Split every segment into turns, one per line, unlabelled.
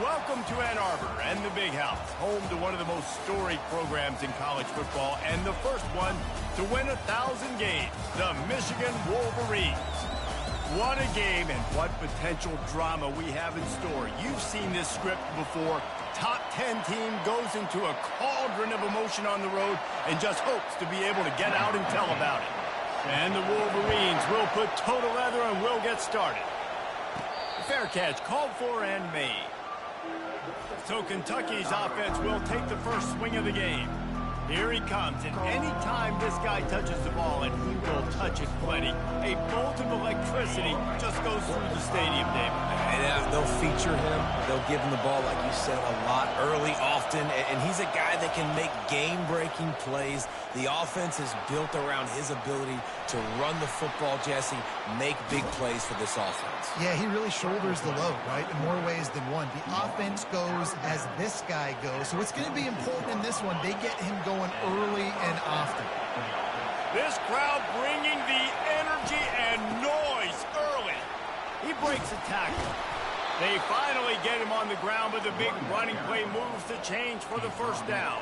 Welcome to Ann Arbor and the Big House, home to one of the most storied programs in college football and the first one to win 1,000 games, the Michigan Wolverines. What a game and what potential drama we have in store. You've seen this script before. Top 10 team goes into a cauldron of emotion on the road and just hopes to be able to get out and tell about it. And the Wolverines will put total leather and will get started. Fair catch called for and made. So Kentucky's offense will take the first swing of the game. Here he comes, and anytime this guy touches the ball, and he will touch it plenty, a bolt of electricity just goes through the stadium, David.
And they'll feature him. They'll give him the ball, like you said, a lot, early, often, and he's a guy that can make game-breaking plays. The offense is built around his ability to run the football, Jesse, make big plays for this offense.
Yeah, he really shoulders the load, right, in more ways than one. The offense goes as this guy goes, so it's going to be important in this one. They get him going early and often.
This crowd bringing the energy and noise early. He breaks a tackle. They finally get him on the ground, but the big running play moves to change for the first down.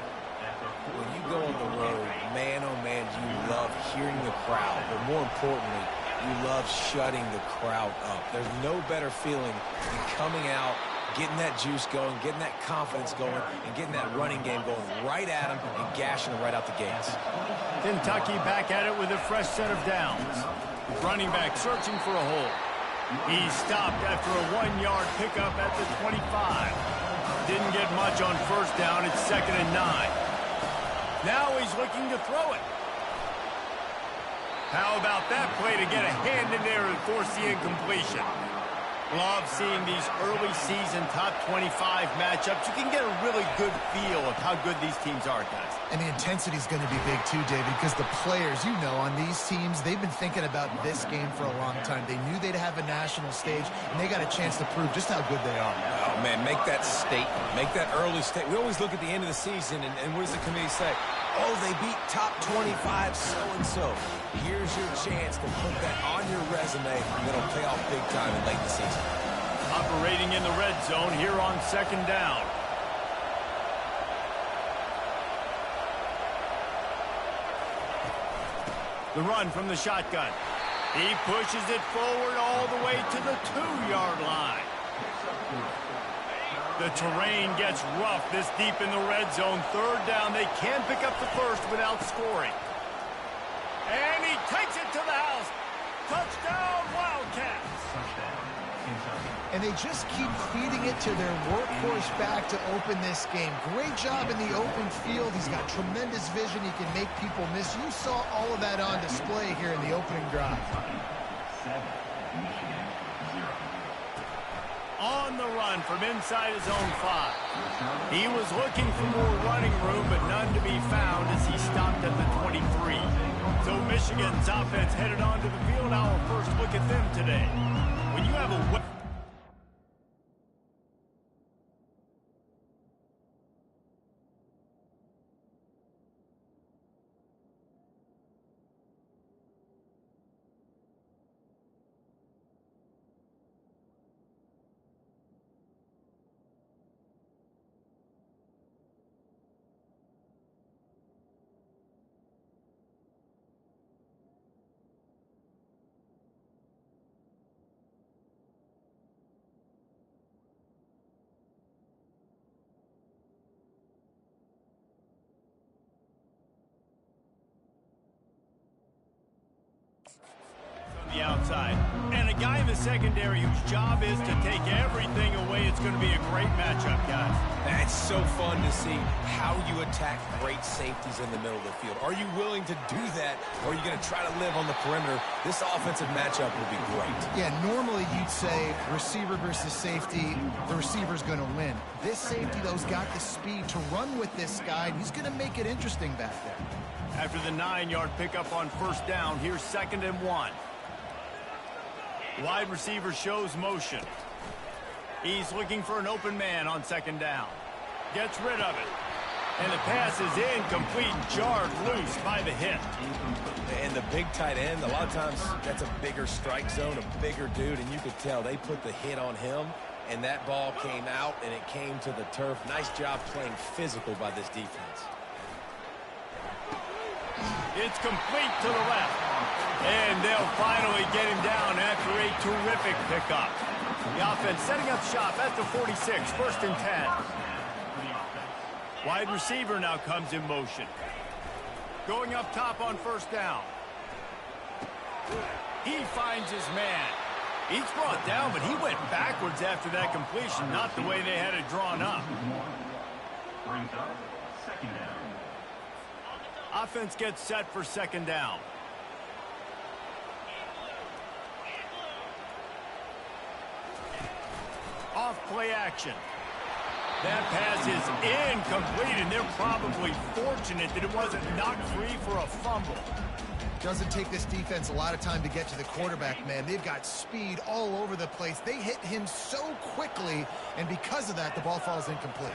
When you go on the road, man, oh man, you love hearing the crowd, but more importantly, you love shutting the crowd up. There's no better feeling than coming out, getting that juice going, getting that confidence going, and getting that running game going right at them and gashing them right out the gates.
Kentucky back at it with a fresh set of downs. Running back searching for a hole. He's stopped after a 1-yard pickup at the 25. Didn't get much on first down. It's 2nd and 9. Now he's looking to throw it. How about that play to get a hand in there and force the incompletion? Love seeing these early season top 25 matchups. You can get a really good feel of how good these teams are, guys.
And the intensity is going to be big too, David, because the players, you know, on these teams, they've been thinking about this game for a long time. They knew they'd have a national stage, and they got a chance to prove just how good they are.
Oh, man, make that statement. Make that early statement. We always look at the end of the season, and what does the committee say? Oh, they beat top 25 so-and-so. Here's your chance to put that on your resume, and it'll pay off big time in late in the season.
Operating in the red zone here on 2nd down. The run from the shotgun. He pushes it forward all the way to the 2-yard line. The terrain gets rough this deep in the red zone. 3rd down. They can't pick up the first without scoring. And he takes it to the house. Touchdown, Wildcats.
And they just keep feeding it to their workhorse back to open this game. Great job in the open field. He's got tremendous vision. He can make people miss. You saw all of that on display here in the opening drive.
On the run from inside his own 5. He was looking for more running room, but none to be found as he stopped at the 23. So Michigan's offense headed onto the field. Our first look at them today. When you have a... the outside. And a guy in the secondary whose job is to take everything away. It's going to be a great matchup, guys.
It's so fun to see how you attack great safeties in the middle of the field. Are you willing to do that, or are you going to try to live on the perimeter? This offensive matchup will be great.
Yeah, normally you'd say receiver versus safety, the receiver's going to win. This safety, though, has got the speed to run with this guy, and he's going to make it interesting back there.
After the 9-yard pickup on first down, here's 2nd and 1. Wide receiver shows motion. He's looking for an open man on 2nd down. Gets rid of it. And the pass is incomplete, jarred loose by the hit.
And the big tight end, a lot of times that's a bigger strike zone, a bigger dude, and you could tell they put the hit on him, And that ball came out, and it came to the turf. Nice job playing physical by this defense.
It's complete to the left. And they'll finally get him down after a terrific pickup. The offense setting up shop at the 46, 1st and 10. Wide receiver now comes in motion. Going up top on 1st down. He finds his man. He's brought down, but he went backwards after that completion, not the way they had it drawn up.
Brings up 2nd down.
Offense gets set for 2nd down. Off play action. That pass is incomplete, and they're probably fortunate that it wasn't knocked free for a fumble.
Doesn't take this defense a lot of time to get to the quarterback, man. They've got speed all over the place. They hit him so quickly, and because of that, the ball falls incomplete.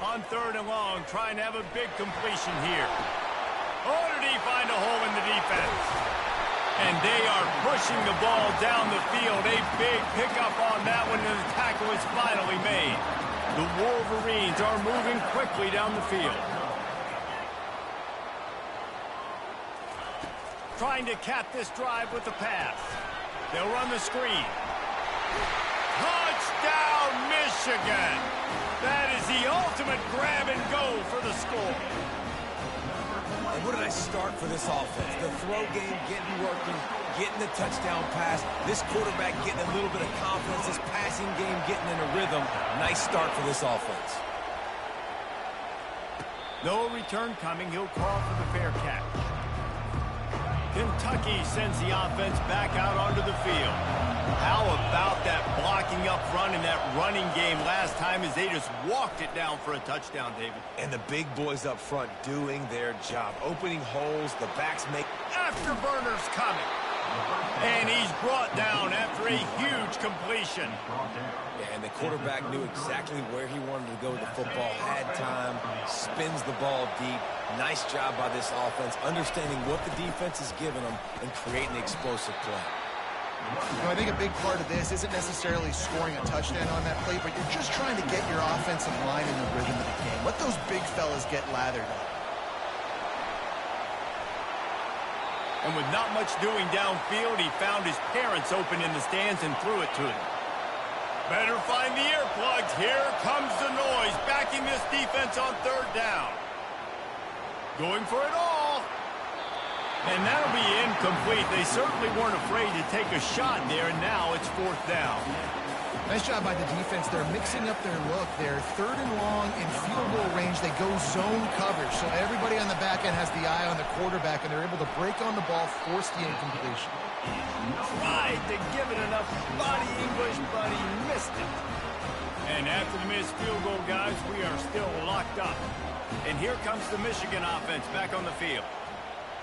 On 3rd and long, trying to have a big completion here. Oh, did he find a hole in the defense? And they are pushing the ball down the field. A big pickup on that one, and the tackle is finally made. The Wolverines are moving quickly down the field. Trying to cap this drive with the pass. They'll run the screen. Touchdown, Michigan! That is the ultimate grab and go for the score.
And what did I start for this offense? The throw game getting working, getting the touchdown pass. This quarterback getting a little bit of confidence. This passing game getting in a rhythm. Nice start for this offense.
No return coming. He'll call for the fair catch. Kentucky sends the offense back out onto the field. How about that blocking up front in that running game last time as they just walked it down for a touchdown, David?
And the big boys up front doing their job. Opening holes, the backs make...
Afterburners coming. And he's brought down after a huge completion.
Yeah, and the quarterback knew exactly where he wanted to go with the football, had time, spins the ball deep. Nice job by this offense, understanding what the defense is giving them and creating explosive play.
You know, I think a big part of this isn't necessarily scoring a touchdown on that play, but you're just trying to get your offensive line in the rhythm of the game. Let those big fellas get lathered up.
And with not much doing downfield, he found his parents open in the stands and threw it to them. Better find the earplugs. Here comes the noise, backing this defense on 3rd down. Going for it all. And that'll be incomplete. They certainly weren't afraid to take a shot there, and now it's 4th down.
Nice job by the defense. They're mixing up their look. They're 3rd and long in field goal range. They go zone coverage. So everybody on the back end has the eye on the quarterback, and they're able to break on the ball, force the incompletion.
Tried to give it enough body English, but he missed it. And after the missed field goal, guys, we are still locked up. And here comes the Michigan offense back on the field.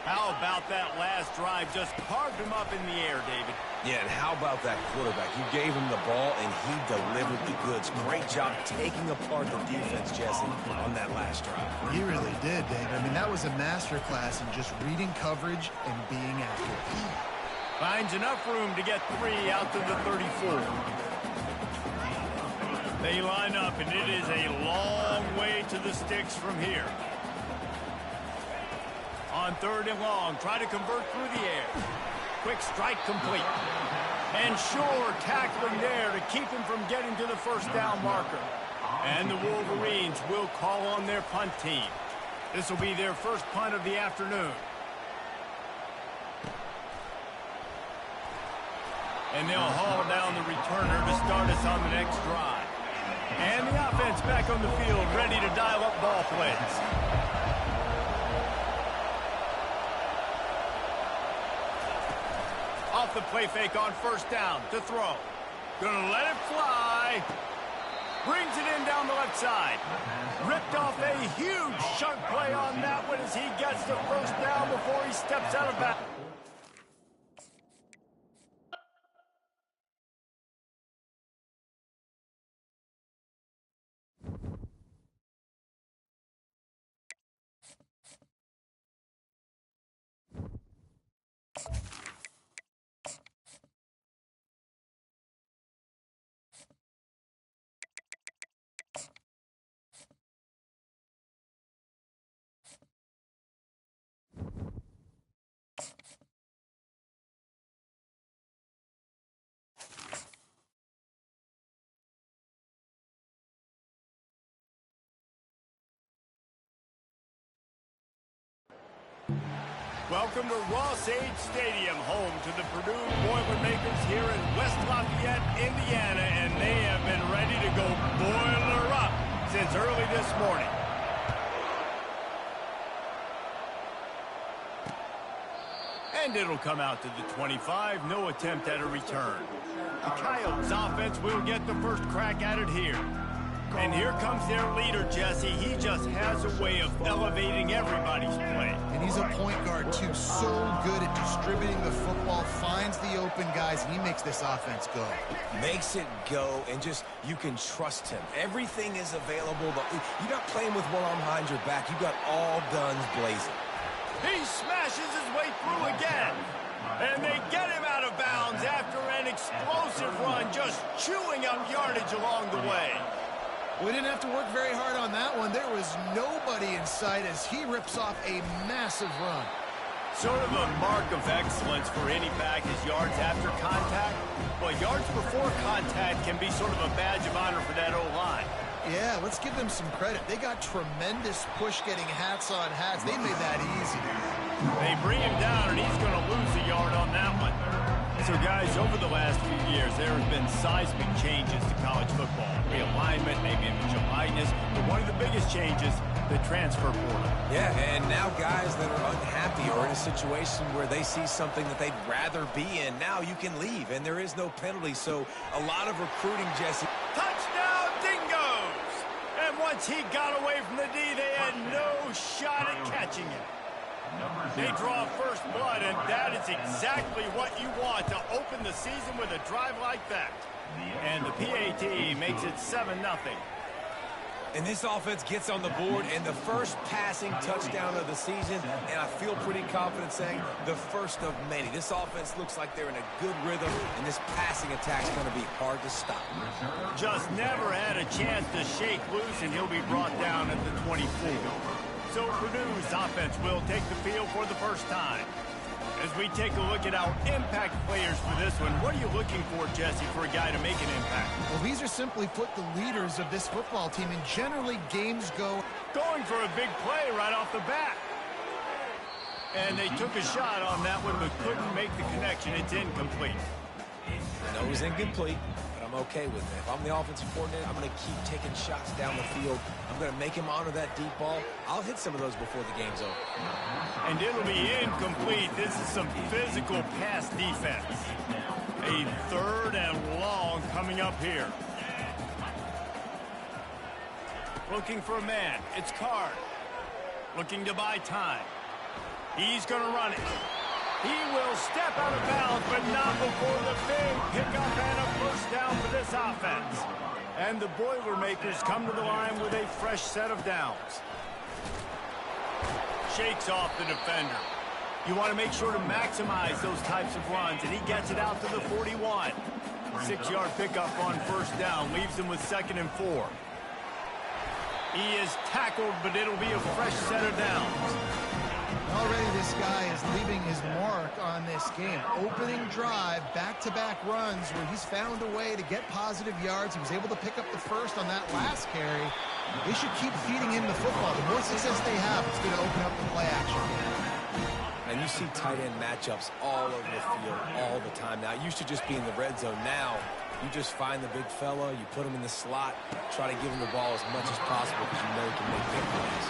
How about that last drive? Just carved him up in the air, David.
Yeah, and how about that quarterback? You gave him the ball, and he delivered the goods. Great job taking apart the defense, Jesse, on that last drive.
He really did, Dave. I mean, that was a masterclass in just reading coverage and being accurate.
Finds enough room to get 3 out to the 34. They line up, and it is a long way to the sticks from here. On 3rd and long, try to convert through the air. Quick strike complete. And sure tackling there to keep him from getting to the 1st down marker. And the Wolverines will call on their punt team. This will be their first punt of the afternoon. And they'll haul down the returner to start us on the next drive. And the offense back on the field, ready to dial up ball plays. Off the play fake on 1st down to throw. Gonna let it fly. Brings it in down the left side. Ripped off a huge chunk play on that one as he gets the 1st down before he steps out of bounds. Welcome to Ross-Age Stadium, home to the Purdue Boilermakers here in West Lafayette, Indiana, and they have been ready to go boiler up since early this morning. And it'll come out to the 25, no attempt at a return. The Coyotes offense will get the first crack at it here. And here comes their leader, Jesse. He just has a way of elevating everybody's play.
And he's a point guard, too. So good at distributing the football, finds the open guys, and he makes this offense go.
Makes it go, and just, you can trust him. Everything is available. You're not playing with one arm behind your back. You got all guns blazing.
He smashes his way through again. And they get him out of bounds after an explosive run, just chewing up yardage along the way.
We didn't have to work very hard on that one. There was nobody in sight as he rips off a massive run.
Sort of a mark of excellence for any back is yards after contact. Well, yards before contact can be sort of a badge of honor for that O-line.
Yeah, let's give them some credit. They got tremendous push getting hats on hats. They made that easy.
They bring him down, and he's going to lose a yard on that one. So, guys, over the last few years, there have been seismic changes to college football. Realignment, maybe image of likeness, but one of the biggest changes, the transfer portal.
Yeah, and now guys that are unhappy or in a situation where they see something that they'd rather be in, now you can leave, and there is no penalty. So, a lot of recruiting, Jesse.
Touchdown, Dingoes! And once he got away from the D, they had no shot at catching him. They draw first blood, and that is exactly what you want to open the season with a drive like that. And the PAT makes it 7-0.
And this offense gets on the board, and the first passing touchdown of the season, and I feel pretty confident saying the first of many. This offense looks like they're in a good rhythm, and this passing attack's going to be hard to stop.
Just never had a chance to shake loose, and he'll be brought down at the 24. So Purdue's offense will take the field for the first time. As we take a look at our impact players for this one, what are you looking for, Jesse, for a guy to make an impact?
Well, these are simply put the leaders of this football team, and generally games go
going for a big play right off the bat. And they took a shot on that one, but couldn't make the connection. It's incomplete.
No, it was incomplete, but I'm okay with it. If I'm the offensive coordinator, I'm going to keep taking shots down the field. I'm going to make him honor that deep ball. I'll hit some of those before the game's over.
And it'll be incomplete. This is some physical pass defense. A 3rd and long coming up here. Looking for a man. It's Card. Looking to buy time. He's going to run it. He will step out of bounds, but not before the big pickup and a first down for this offense. And the Boilermakers come to the line with a fresh set of downs. Shakes off the defender. You want to make sure to maximize those types of runs, and he gets it out to the 41. 6-yard pickup on first down, leaves him with 2nd and 4. He is tackled, but it'll be a fresh set of downs.
Already this guy is leaving his mark on this game. Opening drive, back-to-back runs where he's found a way to get positive yards. He was able to pick up the first on that last carry. They should keep feeding him the football. The more success they have, it's going to open up the play action game.
And you see tight end matchups all over the field all the time now. It used to just be in the red zone. Now you just find the big fella, you put him in the slot, try to give him the ball as much as possible because you know he can make big plays.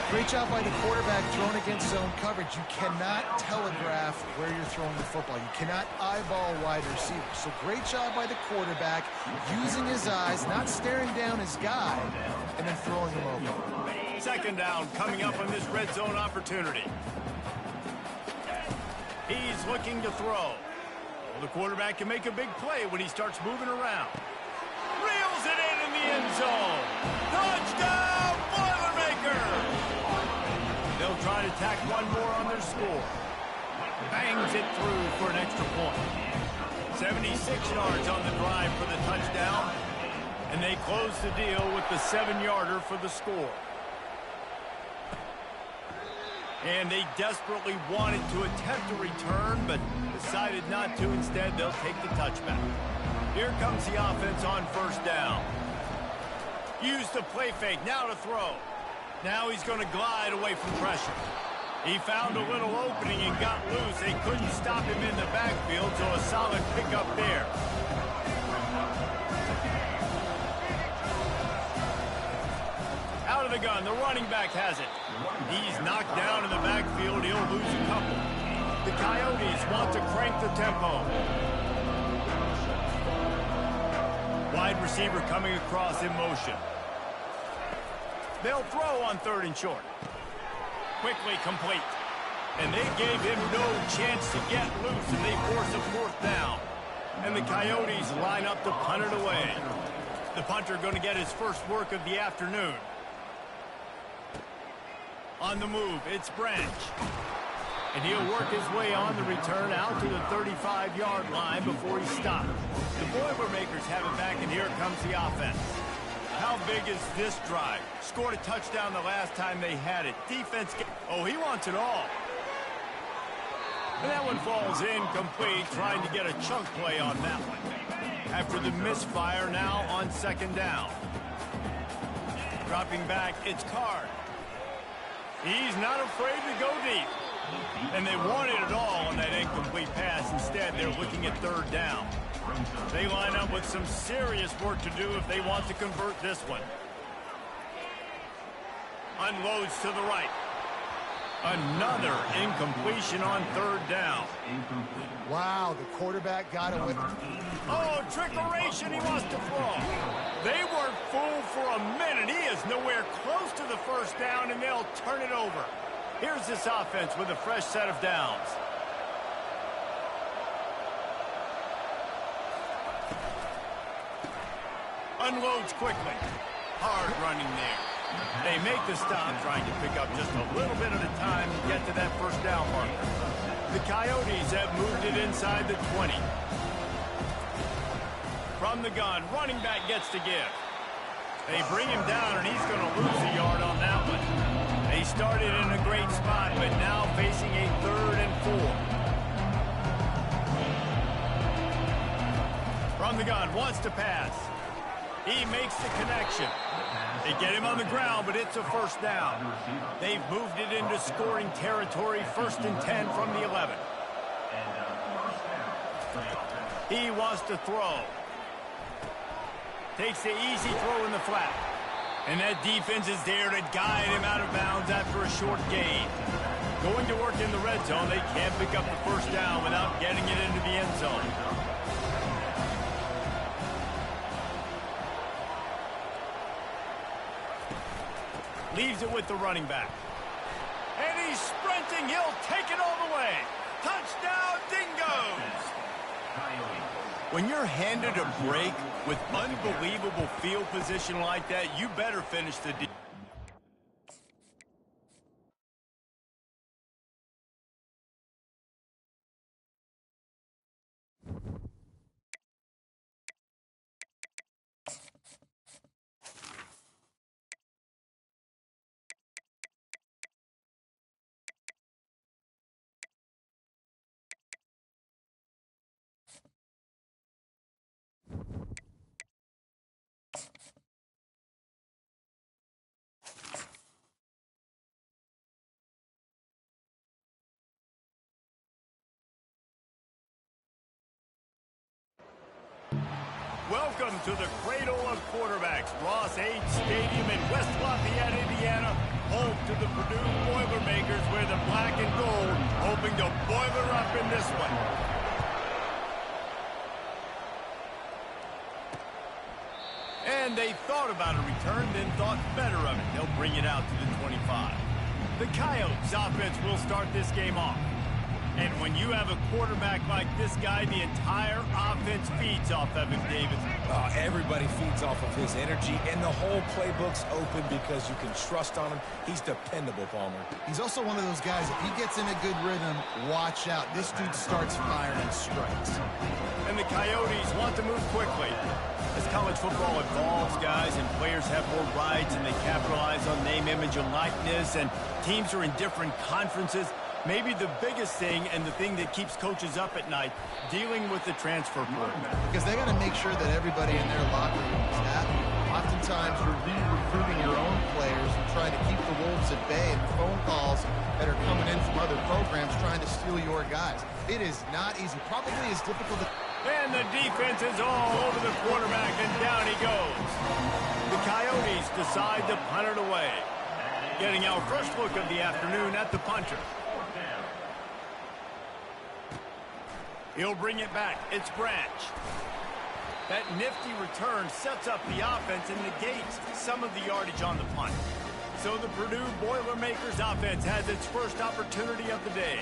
Great job by the quarterback throwing against zone coverage. You cannot telegraph where you're throwing the football. You cannot eyeball wide receivers. So great job by the quarterback using his eyes, not staring down his guy, and then throwing him over.
2nd down coming up on this red zone opportunity. He's looking to throw. Well, the quarterback can make a big play when he starts moving around. Reels it in the end zone. Touchdown, Boilermakers! They'll try to tack one more on their score. Bangs it through for an extra point. 76 yards on the drive for the touchdown. And they close the deal with the 7-yarder for the score. And they desperately wanted to attempt a return, but decided not to. Instead, they'll take the touchback. Here comes the offense on first down. Use the play fake, now to throw. Now he's going to glide away from pressure. He found a little opening and got loose. They couldn't stop him in the backfield, so a solid pickup there. Out of the gun, the running back has it. He's knocked down in the backfield. He'll lose a couple. The Coyotes want to crank the tempo. Wide receiver coming across in motion. They'll throw on 3rd and short. Quickly complete. And they gave him no chance to get loose, and they force a 4th down. And the Coyotes line up to punt it away. The punter going to get his first work of the afternoon. On the move, it's Branch. And he'll work his way on the return out to the 35-yard line before he stopped. The Boilermakers have it back, and here comes the offense. How big is this drive? Scored a touchdown the last time they had it. Defense, oh, he wants it all. And that one falls incomplete, trying to get a chunk play on that one. After the misfire, now on 2nd down. Dropping back, it's Card. He's not afraid to go deep. And they wanted it all on that incomplete pass. Instead, they're looking at 3rd down. They line up with some serious work to do if they want to convert this one. Unloads to the right. Another incompletion on 3rd down.
Wow, the quarterback got it with him.
Oh, trickeration, he wants to throw. They weren't fooled for a minute. He is nowhere close to the 1st down, and they'll turn it over. Here's this offense with a fresh set of downs. Unloads quickly. Hard running there. They make the stop, trying to pick up just a little bit at a time to get to that 1st down marker. The Coyotes have moved it inside the 20. From the gun, running back gets to give. They bring him down, and he's going to lose a yard on that one. They started in a great spot, but now facing a 3rd and 4. From the gun, wants to pass. He makes the connection. They get him on the ground, but it's a 1st down. They've moved it into scoring territory, 1st and 10 from the 11. He wants to throw. Takes the easy throw in the flat. And that defense is there to guide him out of bounds after a short gain. Going to work in the red zone, they can't pick up the 1st down without getting it into the end zone. Leaves it with the running back. And he's sprinting. He'll take it all the way. Touchdown, Dingoes! When you're handed a break with unbelievable field position like that, you better finish the deal. Welcome to the cradle of quarterbacks, Ross H. Stadium in West Lafayette, Indiana, home to the Purdue Boilermakers, where the black and gold hoping to boiler up in this one. And they thought about a return, then thought better of it. They'll bring it out to the 25. The Coyotes offense will start this game off. And when you have a quarterback like this guy, the entire offense feeds off of him, David.
Everybody feeds off of his energy, and the whole playbook's open because you can trust on him. He's dependable, Palmer.
He's also one of those guys, if he gets in a good rhythm, watch out. This dude starts firing strikes.
And the Coyotes want to move quickly. As college football evolves, guys, and players have more rights, and they capitalize on name, image, and likeness, and teams are in different conferences, maybe the biggest thing and the thing that keeps coaches up at night, dealing with the transfer portal.
Because they got to make sure that everybody in their locker room is happy. Often sometimes you're re-recruiting your own players and trying to keep the Wolves at bay, and phone calls that are coming in from other programs trying to steal your guys. It is not easy. Probably as difficult to...
And the defense is all over the quarterback, and down he goes. The Coyotes decide to punt it away. Getting our first look of the afternoon at the punter. He'll bring it back. It's Branch. That nifty return sets up the offense and negates some of the yardage on the punt. So the Purdue Boilermakers offense has its first opportunity of the day.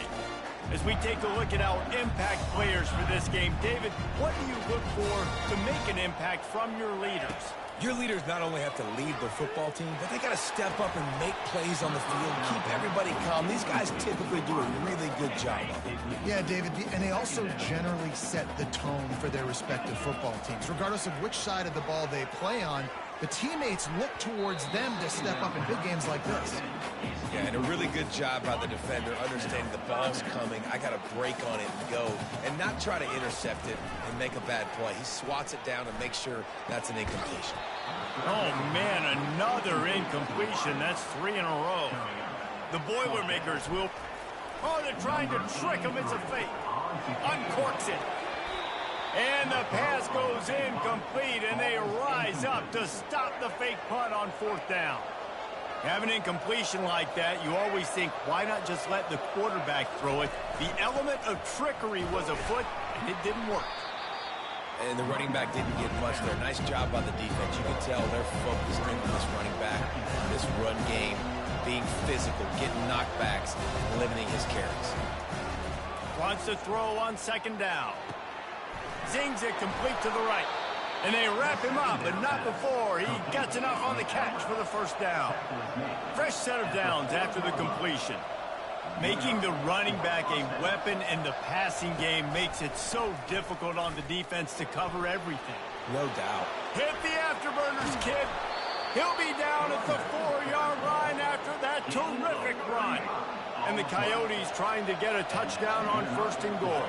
As we take a look at our impact players for this game, David, what do you look for to make an impact from your leaders?
Your leaders not only have to lead the football team, but they got to step up and make plays on the field, keep everybody calm. These guys typically do a really good job of it.
Yeah, David, and they also generally set the tone for their respective football teams. Regardless of which side of the ball they play on, the teammates look towards them to step up in big games like this.
Yeah, and a really good job by the defender understanding the ball's coming. I got to break on it and go, and not try to intercept it and make a bad play. He swats it down and makes sure that's an incompletion.
Oh, man, another incompletion. That's 3 in a row. The Boilermakers will... Oh, they're trying to trick him. It's a fake. Uncorks it. And the pass goes incomplete, and they rise up to stop the fake punt on 4th down. Have an incompletion like that, you always think, why not just let the quarterback throw it? The element of trickery was afoot, and it didn't work.
And the running back didn't get much there. Nice job by the defense. You can tell they're focused in on this running back, this run game, being physical, getting knockbacks, and limiting his carries.
Wants to throw on 2nd down. Zings it complete to the right. And they wrap him up, but not before he gets enough on the catch for the 1st down. Fresh set of downs after the completion. Making the running back a weapon in the passing game makes it so difficult on the defense to cover everything.
No doubt.
Hit the afterburners, kid. He'll be down at the 4-yard line after that terrific run. And the Coyotes trying to get a touchdown on 1st and goal.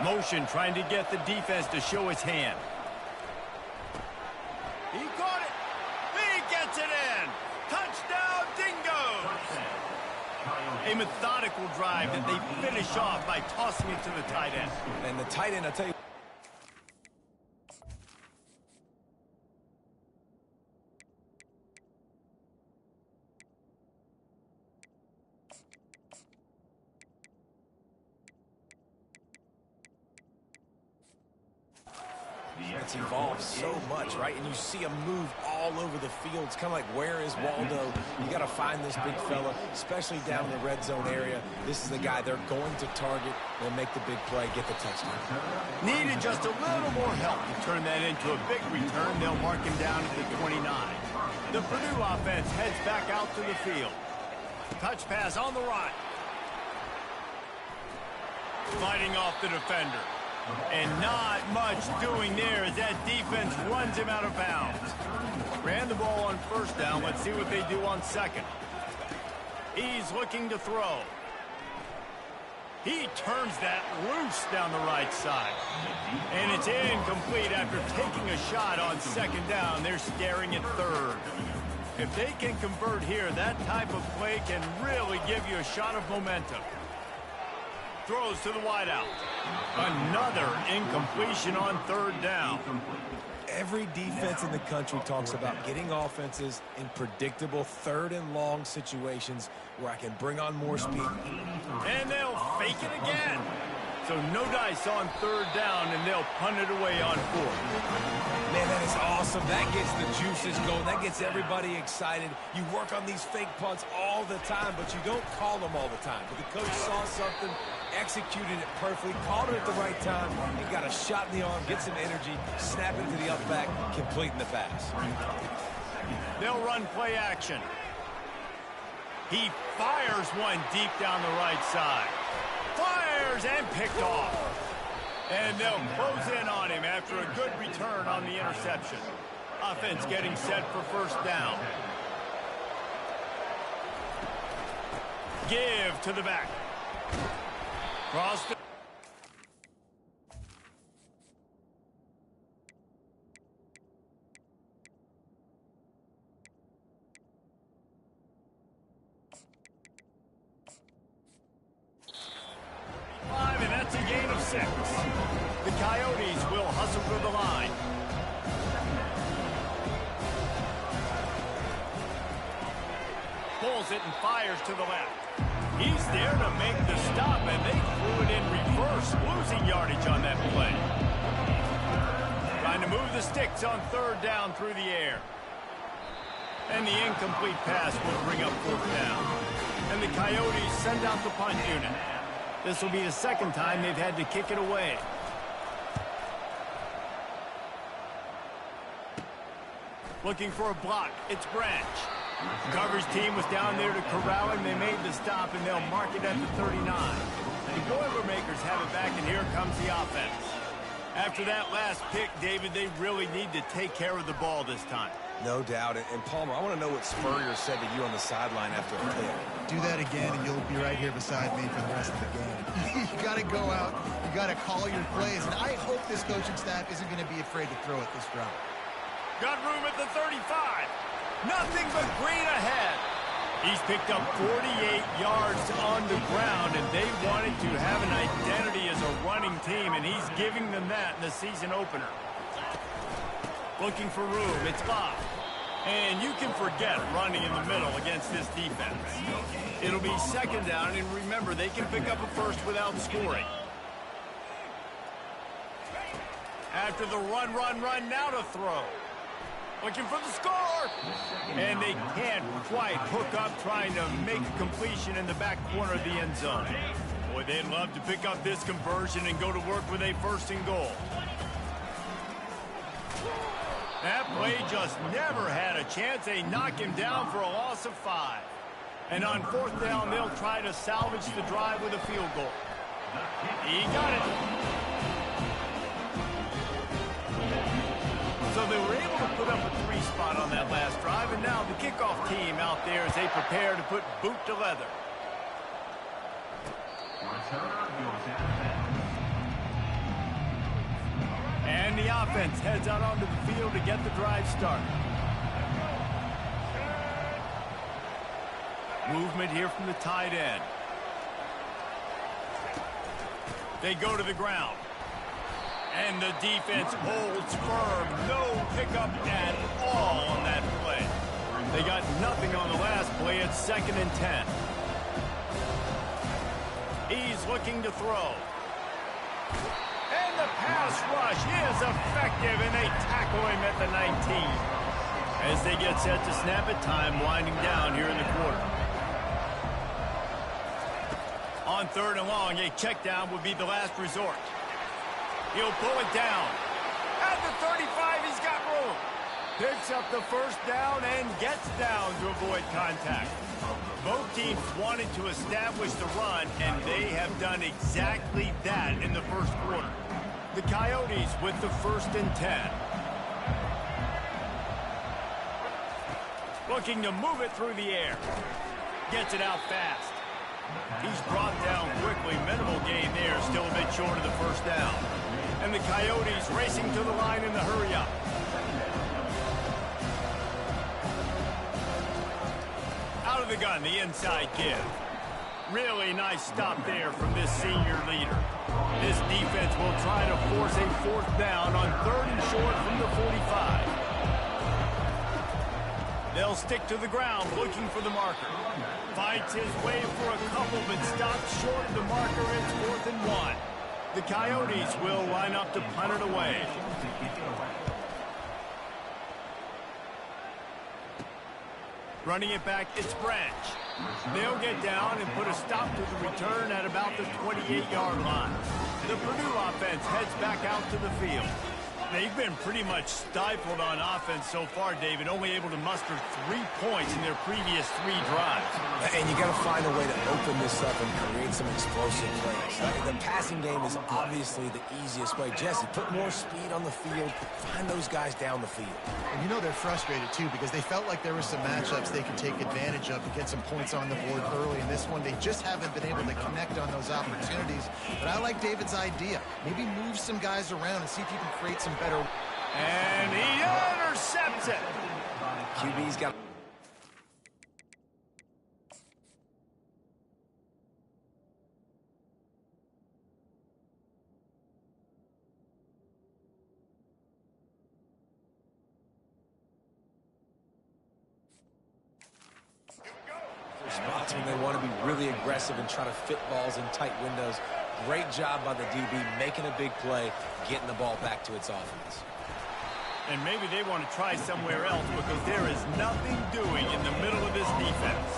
Motion trying to get the defense to show his hand. He caught it. He gets it in. Touchdown, Dingoes. A methodical drive that they finish off by tossing it to the tight end.
And the tight end, I'll tell you. It's evolved so much, right? And you see him move all over the field. It's kind of like, where is Waldo? You got to find this big fella, especially down in the red zone area. This is the guy they're going to target and make the big play, get the touchdown.
Needed just a little more help to turn that into a big return. They'll mark him down at the 29. The Purdue offense heads back out to the field. Touch pass on the right. Fighting off the defender. And not much doing there as that defense runs him out of bounds. Ran the ball on 1st down. Let's see what they do on 2nd. He's looking to throw. He turns that loose down the right side. And it's incomplete after taking a shot on 2nd down. They're staring at 3rd. If they can convert here, that type of play can really give you a shot of momentum. Throws to the wideout. Another incompletion on 3rd down.
Every defense in the country talks about getting offenses in predictable 3rd and long situations where I can bring on more speed.
And they'll fake it again. So no dice on 3rd down, and they'll punt it away on 4th.
Man, that is awesome. That gets the juices going. That gets everybody excited. You work on these fake punts all the time, but you don't call them all the time. But the coach saw something, executed it perfectly, called it at the right time, and got a shot in the arm, get some energy, snap it to the up back, completing the pass.
They'll run play action. He fires one deep down the right side. Fires and picked off. And they'll close in on him after a good return on the interception. Offense getting set for 1st down. Give to the back. Cross the... 6. The Coyotes will hustle through the line. Pulls it and fires to the left. He's there to make the stop, and they threw it in reverse, losing yardage on that play. Trying to move the sticks on 3rd down through the air. And the incomplete pass will bring up 4th down. And the Coyotes send out the punt unit. This will be the 2nd time they've had to kick it away. Looking for a block. It's Branch. The coverage team was down there to corral him. They made the stop, and they'll mark it at the 39. The Boilermakers have it back, and here comes the offense. After that last pick, David, they really need to take care of the ball this time.
No doubt. And Palmer, I want to know what Spurrier said to you on the sideline after a pick.
Do that again, and you'll be right here beside me for the rest of the game. You got to go out. You got to call your plays, and I hope this coaching staff isn't going to be afraid to throw it this route.
Got room at the 35. Nothing but green ahead. He's picked up 48 yards on the ground, and they wanted to have an identity as a running team, and he's giving them that in the season opener. Looking for room. It's Bob. And you can forget running in the middle against this defense. It'll be 2nd down, and remember, they can pick up a first without scoring. After the run, now to throw. Looking for the score. And they can't quite hook up, trying to make a completion in the back corner of the end zone. Boy, they'd love to pick up this conversion and go to work with a 1st and goal. That play just never had a chance. They knock him down for a loss of 5. And on 4th down, they'll try to salvage the drive with a field goal. He got it. So they were able to put up a 3 spot on that last drive, and now the kickoff team out there as they prepare to put boot to leather. And the offense heads out onto the field to get the drive started. Movement here from the tight end. They go to the ground. And the defense holds firm. No pickup at all on that play. They got nothing on the last play. It's 2nd and 10. He's looking to throw. And the pass rush is effective, and they tackle him at the 19. As they get set to snap it, time winding down here in the quarter. On 3rd and long, a check down would be the last resort. He'll pull it down. At the 35, he's got room. Picks up the 1st down and gets down to avoid contact. Both teams wanted to establish the run, and they have done exactly that in the 1st quarter. The Coyotes with the 1st and 10. Looking to move it through the air. Gets it out fast. He's brought down quickly. Minimal gain there. Still a bit short of the 1st down. And the Coyotes racing to the line in the hurry-up. Out of the gun, the inside give. Really nice stop there from this senior leader. This defense will try to force a 4th down on 3rd and short from the 45. They'll stick to the ground looking for the marker. Fights his way for a couple, but stops short of the marker. It's 4th and 1. The Coyotes will line up to punt it away. Running it back, it's Branch. They'll get down and put a stop to the return at about the 28-yard line. The Purdue offense heads back out to the field. They've been pretty much stifled on offense so far, David, only able to muster 3 points in their previous 3 drives.
And you got to find a way to open this up and create some explosive plays. The passing game is obviously the easiest way. Jesse, put more speed on the field, find those guys down the field.
And you know they're frustrated, too, because they felt like there were some matchups they could take advantage of to get some points on the board early. In this one, they just haven't been able to connect on those opportunities. But I like David's idea. Maybe move some guys around and see if you can create some better.
And he intercepts it.
QB's got... That's when they want to be really aggressive and try to fit balls in tight windows. Great job by the DB making a big play, getting the ball back to its offense.
And maybe they want to try somewhere else because there is nothing doing in the middle of this defense.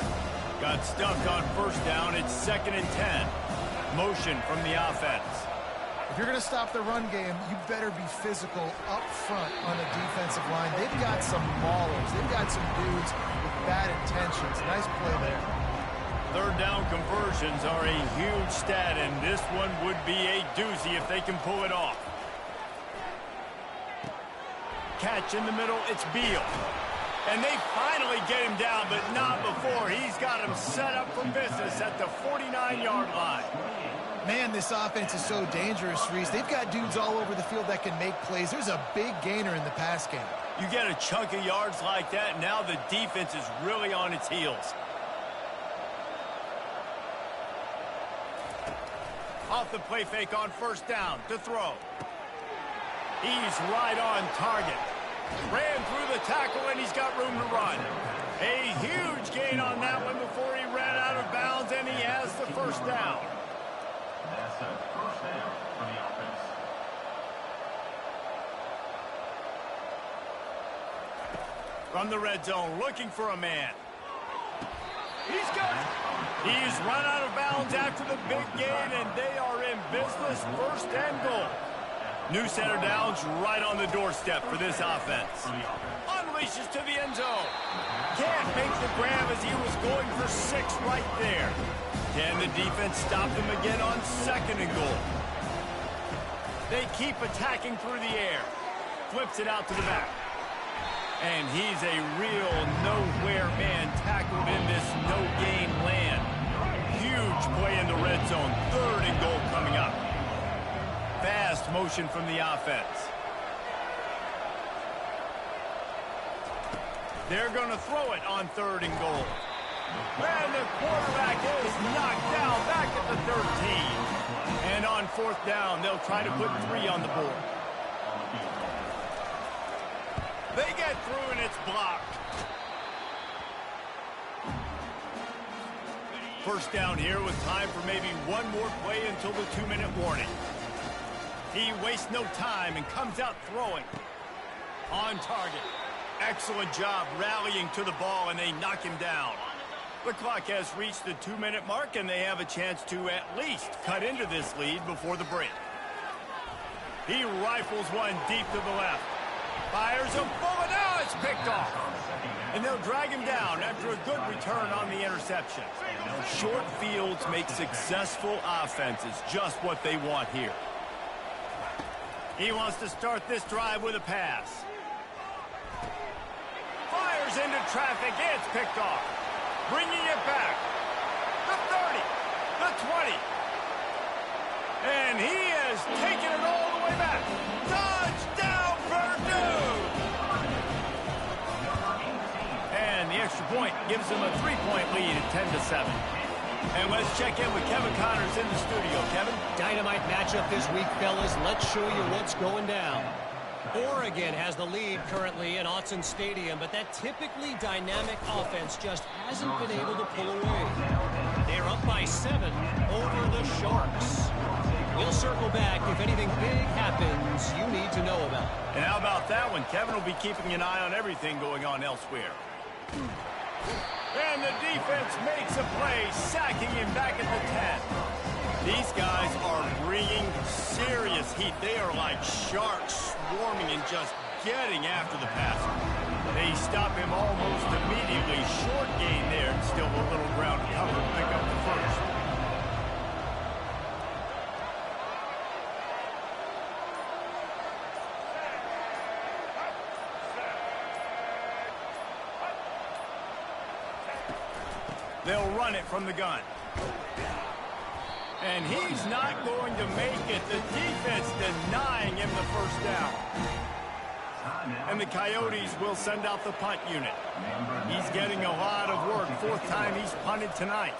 Got stuffed on first down. It's 2nd and 10. Motion from the offense.
If you're going to stop the run game, you better be physical up front on the defensive line. They've got some maulers. They've got some dudes with bad intentions. Nice play there.
Third down conversions are a huge stat, and this one would be a doozy if they can pull it off. Catch in the middle, it's Beal. And they finally get him down, but not before. He's got him set up for business at the 49-yard line.
Man, this offense is so dangerous, Reese. They've got dudes all over the field that can make plays. There's a big gainer in the pass game.
You get a chunk of yards like that, now the defense is really on its heels. Off the play fake on first down to throw. He's right on target. Ran through the tackle, and he's got room to run. A huge gain on that one before he ran out of bounds, and he has the first down.
That's a first down for the offense.
From the red zone, looking for a man. He's got it. He's run out of bounds after the big gain, and they are in business, 1st and goal. New center downs right on the doorstep for this offense. Unleashes to the end zone. Can't make the grab as he was going for 6 right there. Can the defense stop him again on 2nd and goal? They keep attacking through the air. Flips it out to the back. And he's a real nowhere man tackled in this no-gain land. Huge play in the red zone. 3rd and goal coming up. Fast motion from the offense. They're going to throw it on 3rd and goal. And the quarterback is knocked down back at the 13. And on 4th down, they'll try to put 3 on the board. They get through, and it's blocked. First down here with time for maybe one more play until the 2-minute warning. He wastes no time and comes out throwing. On target. Excellent job rallying to the ball, and they knock him down. The clock has reached the 2-minute mark, and they have a chance to at least cut into this lead before the break. He rifles one deep to the left. Fires a bullet. Now it's picked off. And they'll drag him down after a good return on the interception. Short fields make successful offenses just what they want here. He wants to start this drive with a pass. Fires into traffic. It's picked off. Bringing it back. The 30. The 20. And he has taken it all the way back. Touchdown, Purdue! And the extra point gives them a 3-point lead at 10-7. And let's check in with Kevin Connors in the studio. Kevin?
Dynamite matchup this week, fellas. Let's show you what's going down. Oregon has the lead currently in Autzen Stadium, but that typically dynamic offense just hasn't been able to pull away. They're up by 7 over the Sharks. We'll circle back if anything big happens you need to know about.
And how about that one? Kevin will be keeping an eye on everything going on elsewhere. And the defense makes a play, sacking him back at the 10. These guys are bringing serious heat. They are like sharks swarming and just getting after the passer. They stop him almost immediately. Short gain there, and still a little ground to cover to pick up the first. They'll run it from the gun. And he's not going to make it. The defense denying him the first down. And the Coyotes will send out the punt unit. He's getting a lot of work. 4th time he's punted tonight.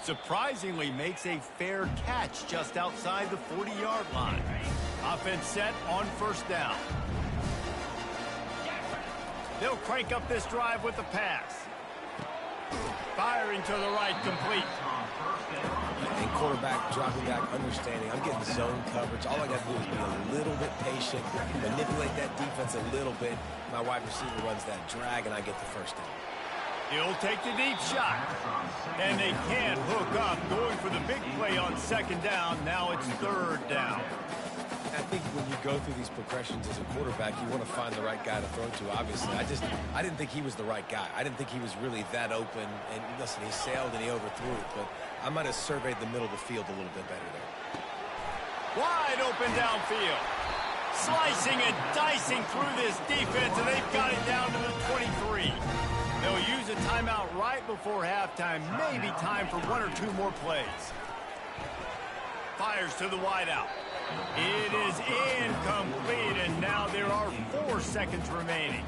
Surprisingly makes a fair catch just outside the 40-yard line. Offense set on first down. They'll crank up this drive with the pass. Firing to the right, complete.
And quarterback dropping back, understanding. I'm getting zone coverage. All I got to do is be a little bit patient, manipulate that defense a little bit. My wide receiver runs that drag, and I get the first down.
He'll take the deep shot. And they can't hook up. Going for the big play on second down. Now it's third down.
I think when you go through these progressions as a quarterback, you want to find the right guy to throw to, obviously. I didn't think he was the right guy. I didn't think he was really that open. And listen, he sailed and he overthrew it, but I might have surveyed the middle of the field a little bit better there.
Wide open downfield. Slicing and dicing through this defense, and they've got it down to the 23. They'll use a timeout right before halftime. Maybe time for one or two more plays. Fires to the wideout. It is incomplete, and now there are 4 seconds remaining.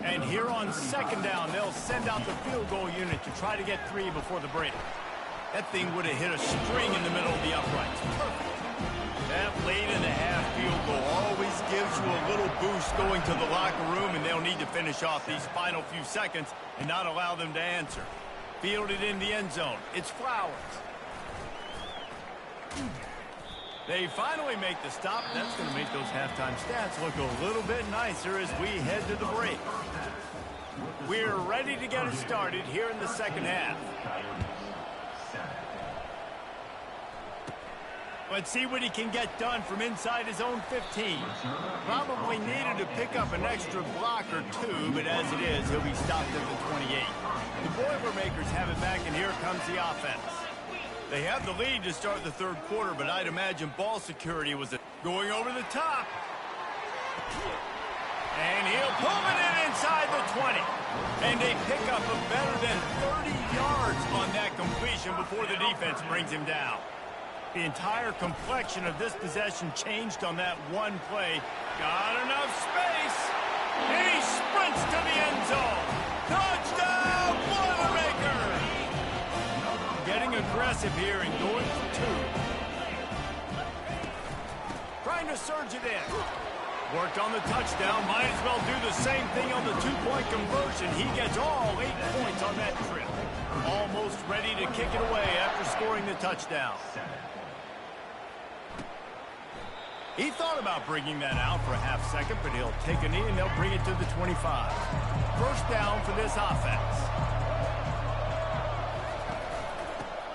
And here on second down, they'll send out the field goal unit to try to get 3 before the break. That thing would have hit a string in the middle of the uprights. Perfect. That late-in-the-half field goal always gives you a little boost going to the locker room, and they'll need to finish off these final few seconds and not allow them to answer. Fielded in the end zone. It's Flowers. They finally make the stop. That's going to make those halftime stats look a little bit nicer as we head to the break. We're ready to get it started here in the second half. Let's see what he can get done from inside his own 15. Probably needed to pick up an extra block or 2, but as it is, he'll be stopped at the 28. The Boilermakers have it back, and here comes the offense. They have the lead to start the third quarter, but I'd imagine ball security was going over the top. And he'll pull it in inside the 20. And they pick up a better than 30 yards on that completion before the defense brings him down. The entire complexion of this possession changed on that one play. Got enough space. And he sprints to the end zone. Touchdown, Boilermakers! Getting aggressive here and going for 2. Trying to surge it in. Worked on the touchdown. Might as well do the same thing on the 2-point conversion. He gets all 8 points on that trip. Almost ready to kick it away after scoring the touchdown. He thought about bringing that out for a half second, but he'll take a knee and they'll bring it to the 25. First down for this offense.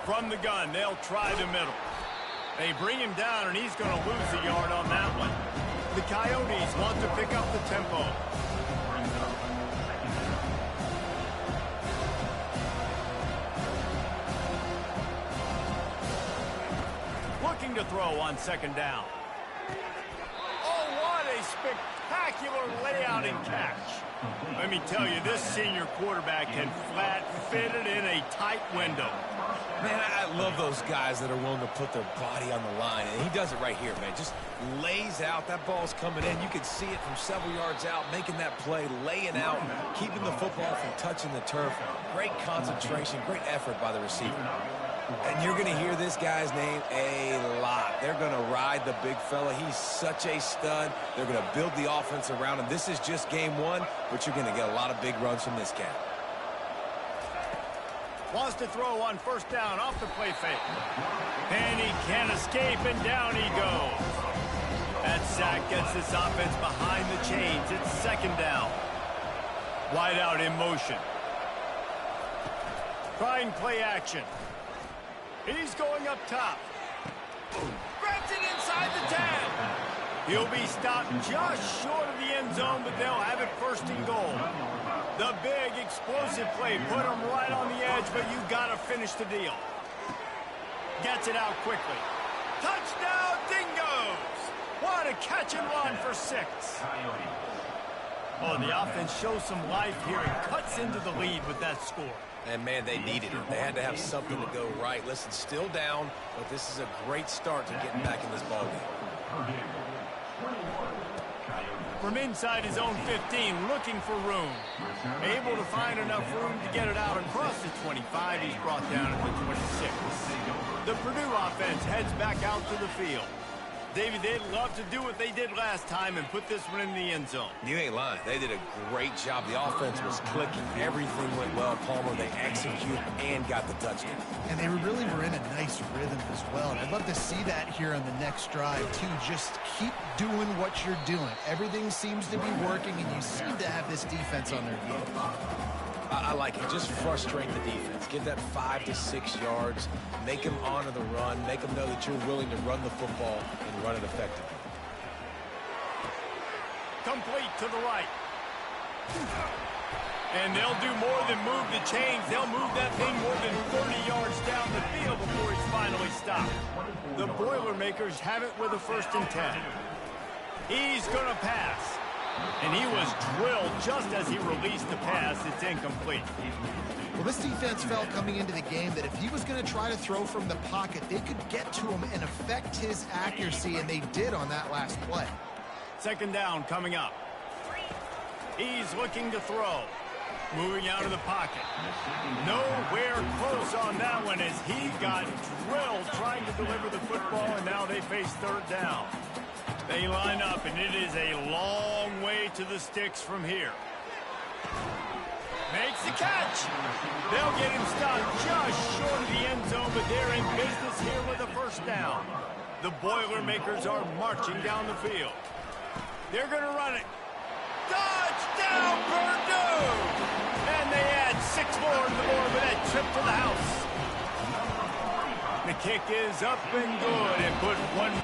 From the gun, they'll try the middle. They bring him down, and he's going to lose a yard on that one. The Coyotes want to pick up the tempo. Looking to throw on second down. Oh, what a spectacular layout and catch. Let me tell you, this senior quarterback can flat fit it in a tight window.
Man, I love those guys that are willing to put their body on the line, and he does it right here, man. Just lays out. That ball's coming in. You can see it from several yards out, making that play, laying out, keeping the football from touching the turf. Great concentration, great effort by the receiver. And you're going to hear this guy's name a lot. They're going to ride the big fella. He's such a stud. They're going to build the offense around him. This is just game 1, but you're going to get a lot of big runs from this cat.
Wants to throw on first down off the play fake. And he can't escape, and down he goes. That sack gets this offense behind the chains. It's second down. Wide out in motion. Trying play action. He's going up top. Grabs it inside the 10. He'll be stopped just short of the end zone, but they'll have it first and goal. The big explosive play put him right on the edge, but you got to finish the deal. Gets it out quickly. Touchdown, Dingoes! What a catch and run for 6. Oh, the offense shows some life here and cuts into the lead with that score.
And, man, they needed it. They had to have something to go right. Listen, still down, but this is a great start to getting back in this ballgame.
From inside his own 15, looking for room. Able to find enough room to get it out across the 25. He's brought down at the 26. The Purdue offense heads back out to the field. David, they'd love to do what they did last time and put this one in the end zone.
You ain't lying. They did a great job. The offense was clicking. Everything went well. Palmer, they executed and got the touchdown.
And they really were in a nice rhythm as well. And I'd love to see that here on the next drive, too. Just keep doing what you're doing. Everything seems to be working, and you seem to have this defense on their heels.
I like it. Just frustrate the defense. Give that 5 to 6 yards. Make them honor the run. Make them know that you're willing to run the football and run it effectively.
Complete to the right. And they'll do more than move the chains. They'll move that thing more than 30 yards down the field before he's finally stopped. The Boilermakers have it with a 1st and 10. He's going to pass. And he was drilled just as he released the pass. It's incomplete.
Well, this defense felt coming into the game that if he was going to try to throw from the pocket, they could get to him and affect his accuracy, and they did on that last play.
2nd down coming up. He's looking to throw. Moving out of the pocket. Nowhere close on that one as he got drilled trying to deliver the football, and now they face 3rd down. They line up, and it is a long way to the sticks from here. Makes the catch. They'll get him stopped just short of the end zone, but they're in business here with a 1st down. The Boilermakers are marching down the field. They're going to run it. Touchdown, Purdue! And they add 6 more to the board with that trip to the house. The kick is up and good and put one...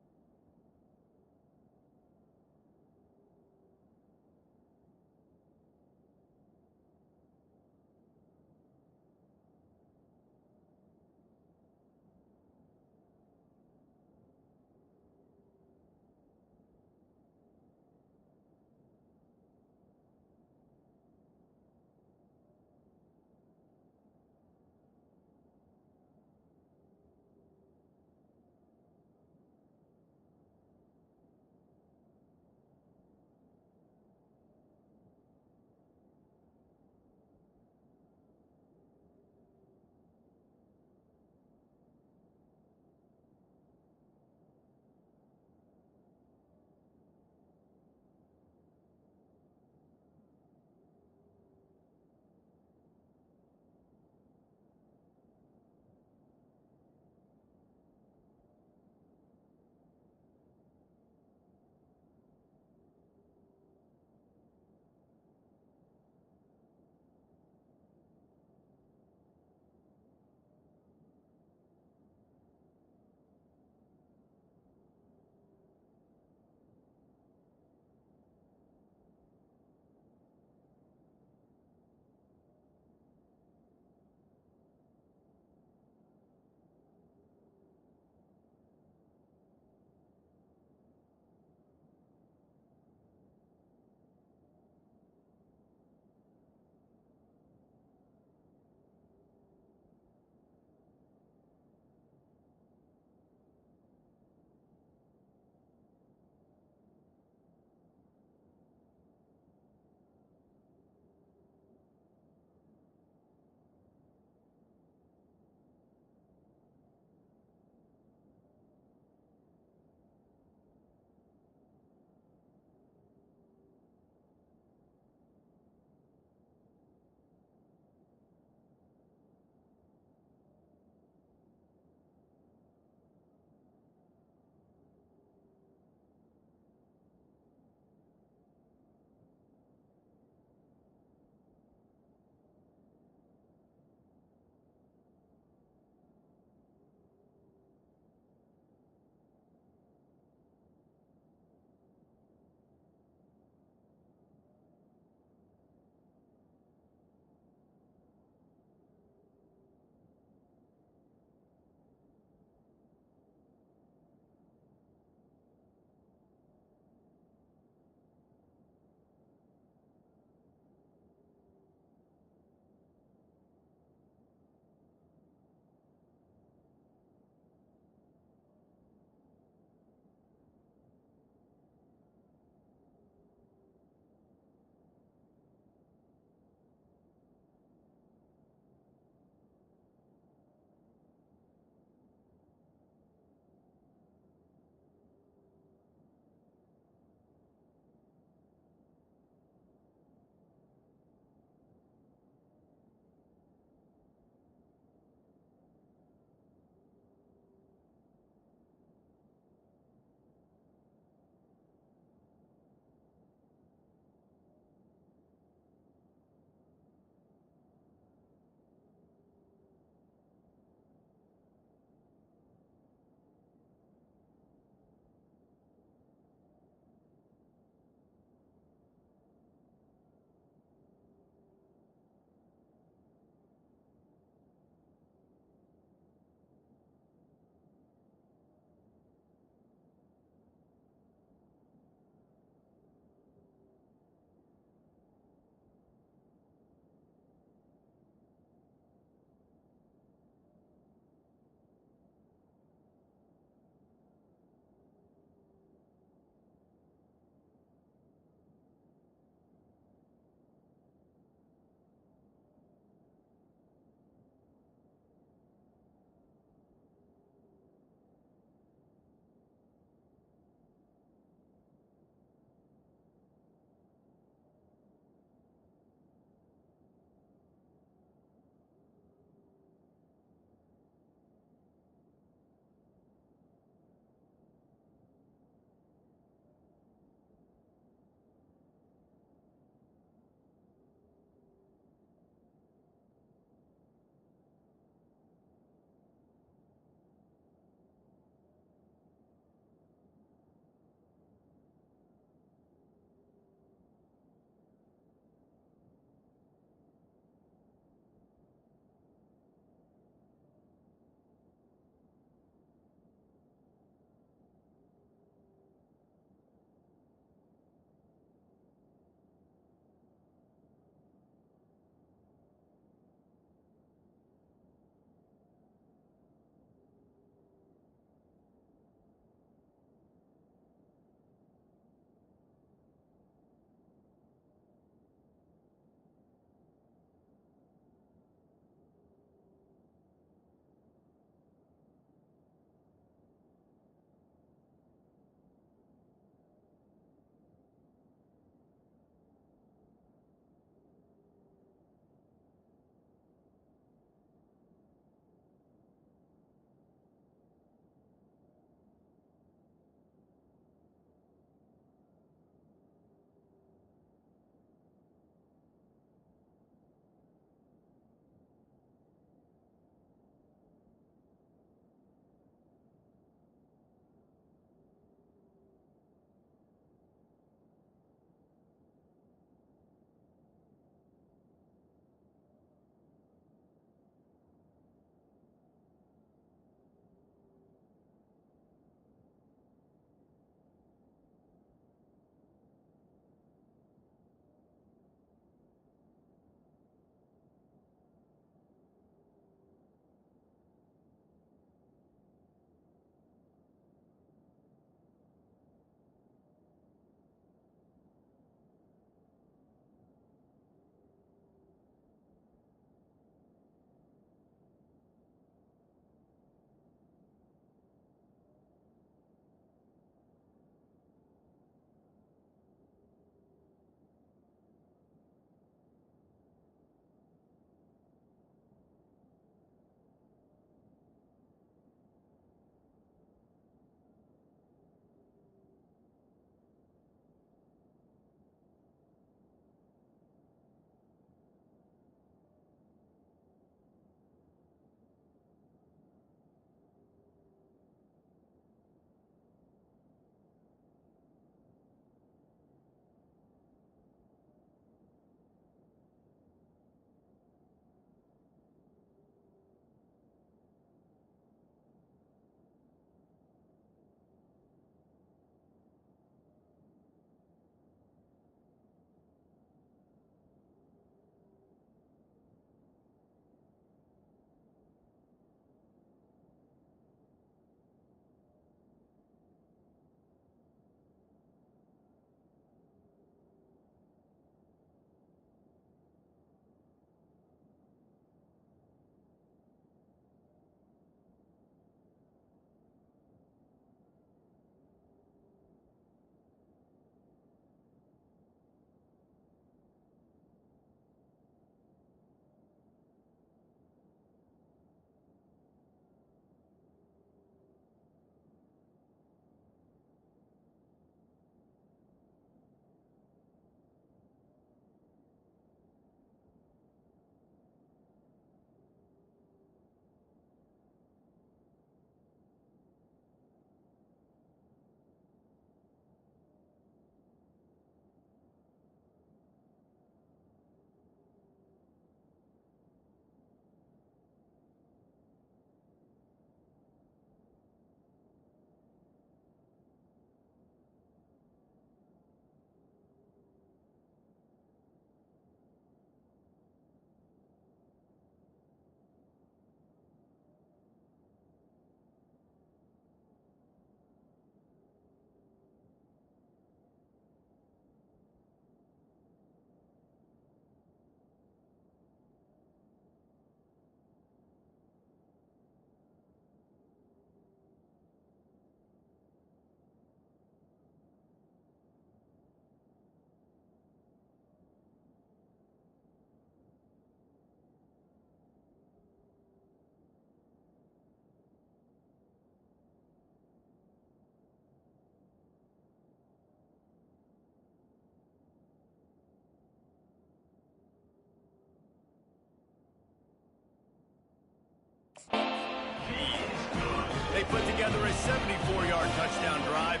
a 74-yard touchdown drive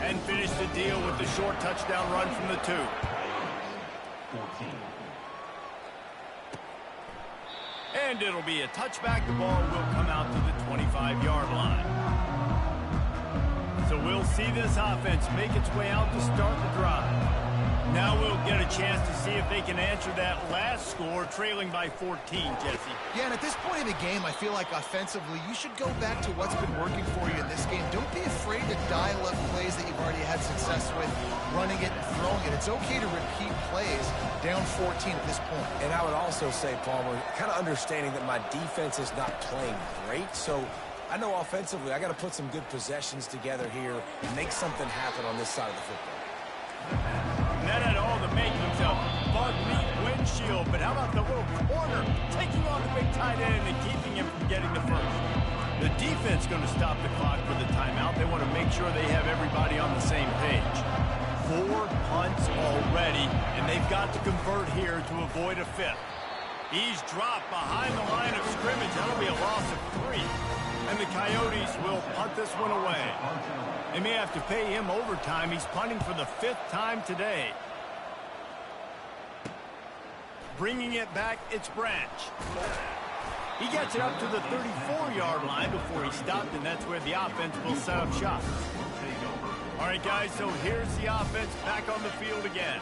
and finish the deal with the short touchdown run from the 2.
14.
And it'll be a touchback. The ball will come out to the 25-yard line. So we'll see this offense make its way out to start the drive. Now we'll get a chance to see if they can answer that last score, trailing by 14, Jesse.
Yeah, and at this point in the game, I feel like offensively, you should go back to what's been working for you in this game. Don't be afraid to dial up plays that you've already had success with, running it and throwing it. It's okay to repeat plays down 14 at this point.
And I would also say, Palmer, kind of understanding that my defense is not playing great, so I know offensively I got to put some good possessions together here and make something happen on this side of the football.
That had all the makings of bug meat windshield, but how about the little corner taking on the big tight end and keeping him from getting the first? The defense going to stop the clock for the timeout. They want to make sure they have everybody on the same page. 4 punts already, and they've got to convert here to avoid a 5th. He's dropped behind the line of scrimmage. That'll be a loss of 3. And the Coyotes will punt this one away. They may have to pay him overtime. He's punting for the 5th time today. Bringing it back, it's Branch. He gets it up to the 34-yard line before he stopped, and that's where the offense will set up shop. All right, guys, so here's the offense back on the field again.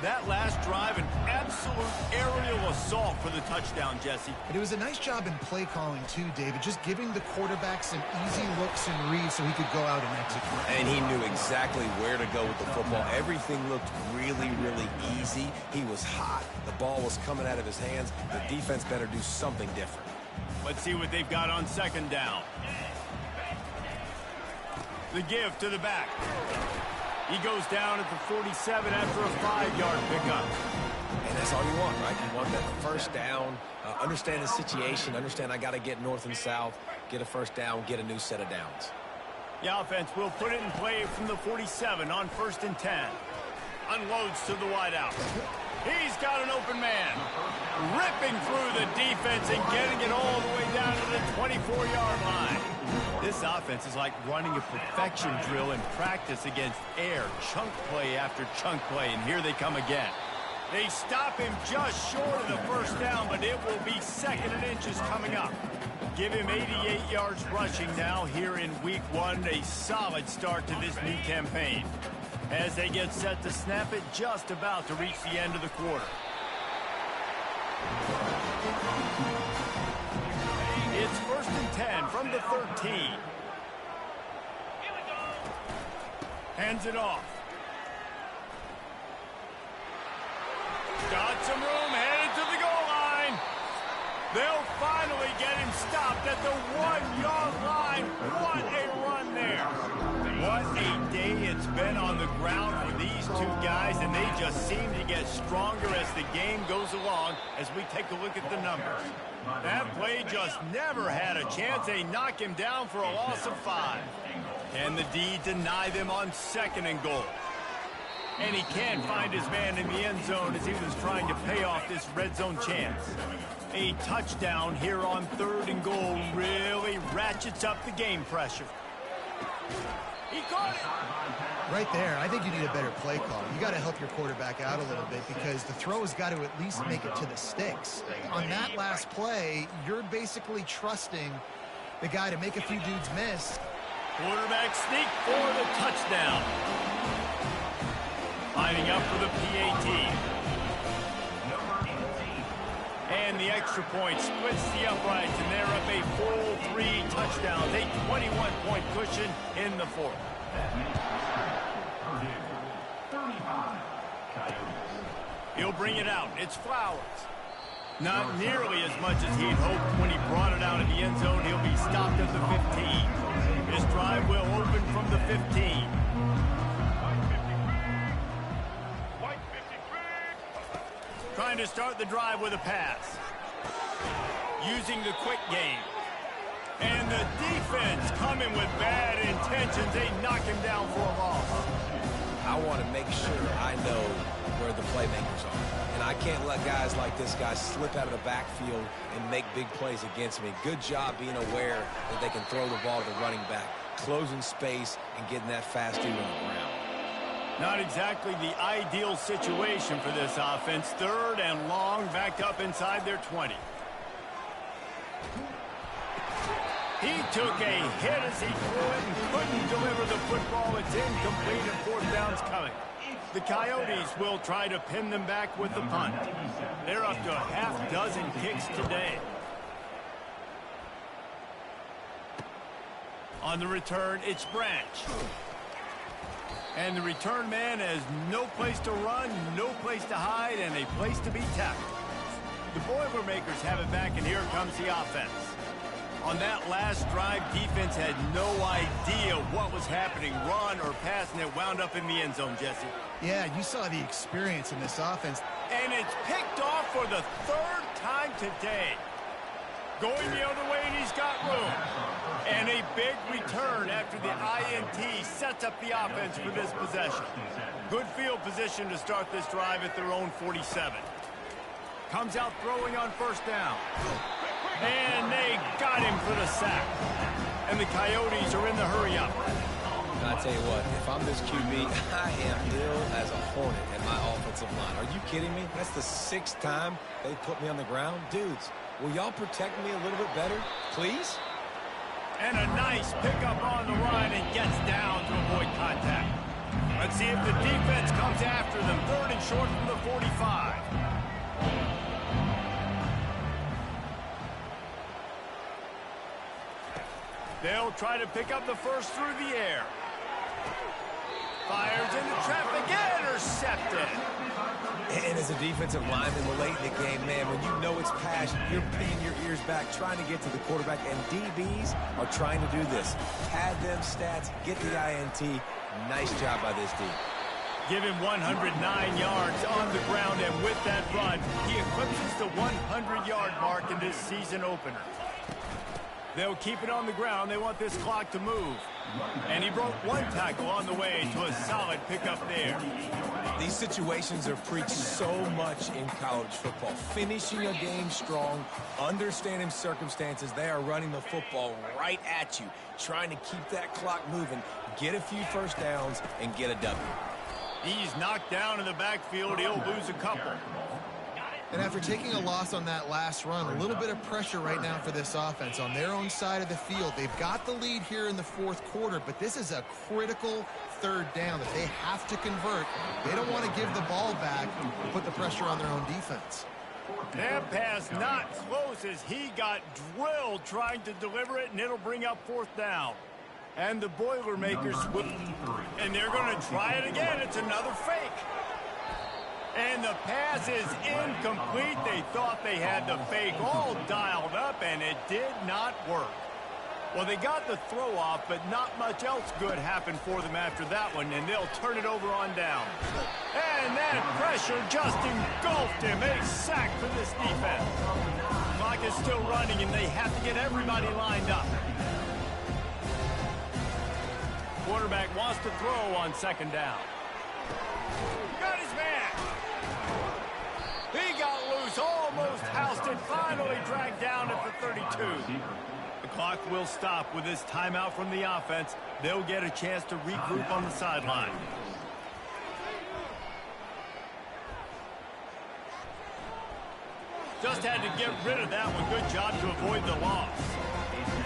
That last drive, an absolute aerial assault for the touchdown, Jesse.
But it was a nice job in play calling, too, David, just giving the quarterback some easy looks and reads so he could go out and execute.
And he knew exactly where to go with the football. Everything looked really, really easy. He was hot. The ball was coming out of his hands. The defense better do something different.
Let's see what they've got on 2nd down. The give to the back. He goes down at the 47 after a 5-yard pickup.
And that's all you want, right? You want that first down, understand the situation, understand I got to get north and south, get a first down, get a new set of downs.
The offense will put it in play from the 47 on 1st and 10. Unloads to the wideout. He's got an open man. Ripping through the defense and getting it all the way down to the 24-yard line. This offense is like running a perfection drill in practice against air. Chunk play after chunk play, and here they come again. They stop him just short of the first down, but it will be 2nd and inches coming up. Give him 88 yards rushing now here in week 1. A solid start to this new campaign. As they get set to snap it, just about to reach the end of the quarter. It's 1st and 10 from the 13. Hands it off. Got some room, headed to the goal line. They'll finally get him stopped at the 1-yard line. What a run there. What a day it's been on the ground for these 2 guys, and they just seem to get stronger as the game goes along as we take a look at the numbers. That play just never had a chance. They knock him down for a loss of 5. Can the D deny them on 2nd and goal? And he can't find his man in the end zone as he was trying to pay off this red zone chance. A touchdown here on 3rd and goal really ratchets up the game pressure. He caught it.
Right there, I think you need a better play call. You got to help your quarterback out a little bit because the throw has got to at least make it to the sticks. On that last play, you're basically trusting the guy to make a few dudes miss.
Quarterback sneak for the touchdown. Lining up for the PAT. And the extra point splits the uprights, and they're up a full 3 touchdowns, a 21-point cushion in the 4th. He'll bring it out. It's Flowers. Not nearly as much as he'd hoped when he brought it out of the end zone. He'll be stopped at the 15. His drive will open from the 15. Trying to start the drive with a pass. Using the quick game. And the defense coming with bad intentions. They knock him down for a loss.
I want to make sure I know where the playmakers are. And I can't let guys like this guy slip out of the backfield and make big plays against me. Good job being aware that they can throw the ball to the running back, closing space and getting that fast dude on the ground.
Not exactly the ideal situation for this offense. 3rd and long, backed up inside their 20. He took a hit as he threw it and couldn't deliver the football. It's incomplete and 4th down's coming. The Coyotes will try to pin them back with the punt. They're up to a half-dozen kicks today. On the return, it's Branch. And the return man has no place to run, no place to hide, and a place to be tackled. The Boilermakers have it back, and here comes the offense. On that last drive, defense had no idea what was happening, run or pass, and it wound up in the end zone, Jesse.
Yeah, you saw the experience in this offense.
And it's picked off for the 3rd time today. Going the other way, and he's got room. And a big return after the INT sets up the offense for this possession. Good field position to start this drive at their own 47. Comes out throwing on 1st down. And they got him for the sack. And the Coyotes are in the hurry-up.
I tell you what, if I'm this QB, I am ill as a hornet at my offensive line. Are you kidding me? That's the 6th time they put me on the ground. Dudes, will y'all protect me a little bit better, please?
And a nice pickup on the line and gets down to avoid contact. Let's see if the defense comes after them. 3rd and short from the 45. They'll try to pick up the first through the air. Fires into traffic, intercepted.
And as a defensive lineman, we're late in the game, man, when you know it's passion, you're pinning your ears back, trying to get to the quarterback, and DBs are trying to do this. Pad them stats, get the INT. Nice job by this D.
Give him 109 yards on the ground, and with that run, he eclipses the 100-yard mark in this season opener. They'll keep it on the ground. They want this clock to move. And he broke 1 tackle on the way to a solid pickup there.
These situations are preached so much in college football. Finishing a game strong, understanding circumstances. They are running the football right at you, trying to keep that clock moving, get a few 1st downs, and get a W.
He's knocked down in the backfield. He'll lose a couple.
And after taking a loss on that last run, a little bit of pressure right now for this offense on their own side of the field. They've got the lead here in the 4th quarter, but this is a critical 3rd down that they have to convert. They don't want to give the ball back and put the pressure on their own defense.
That pass not close as he got drilled trying to deliver it, and it'll bring up 4th down. And the Boilermakers will, and they're going to try it again. It's another fake. And the pass is incomplete. They thought they had the fake all dialed up, and it did not work. Well, they got the throw off, but not much else good happened for them after that one, and they'll turn it over on down. And that pressure just engulfed him. A sack for this defense. Clock is still running, and they have to get everybody lined up. Quarterback wants to throw on 2nd down. Got his man. He got loose, almost housed it, finally dragged down at the 32. The clock will stop with this timeout from the offense. They'll get a chance to regroup on the sideline. Just had to get rid of that one. Good job to avoid the loss.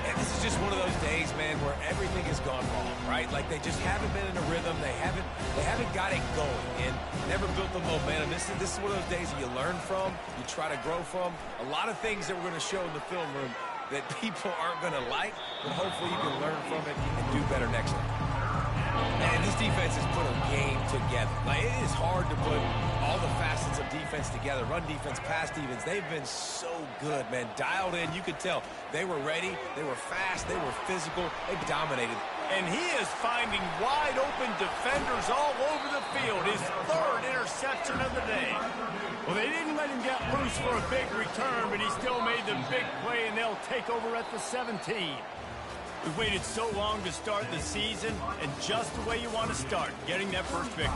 And this is just one of those days, man, where everything has gone wrong, right? Like they just haven't been in a rhythm. They haven't got it going and never built the momentum. This is one of those days that you learn from, you try to grow from. A lot of things that we're going to show in the film room that people aren't going to like, but hopefully you can learn from it and do better next time. And this defense has put a game together. Like, it is hard to put all the facets of defense together. Run defense, pass defense. They've been so good, man. Dialed in. You could tell they were ready. They were fast. They were physical. They dominated.
And he is finding wide open defenders all over the field. His 3rd interception of the day. Well, they didn't let him get loose for a big return, but he still made the big play, and they'll take over at the 17. We've waited so long to start the season, and just the way you want to start, getting that first victory.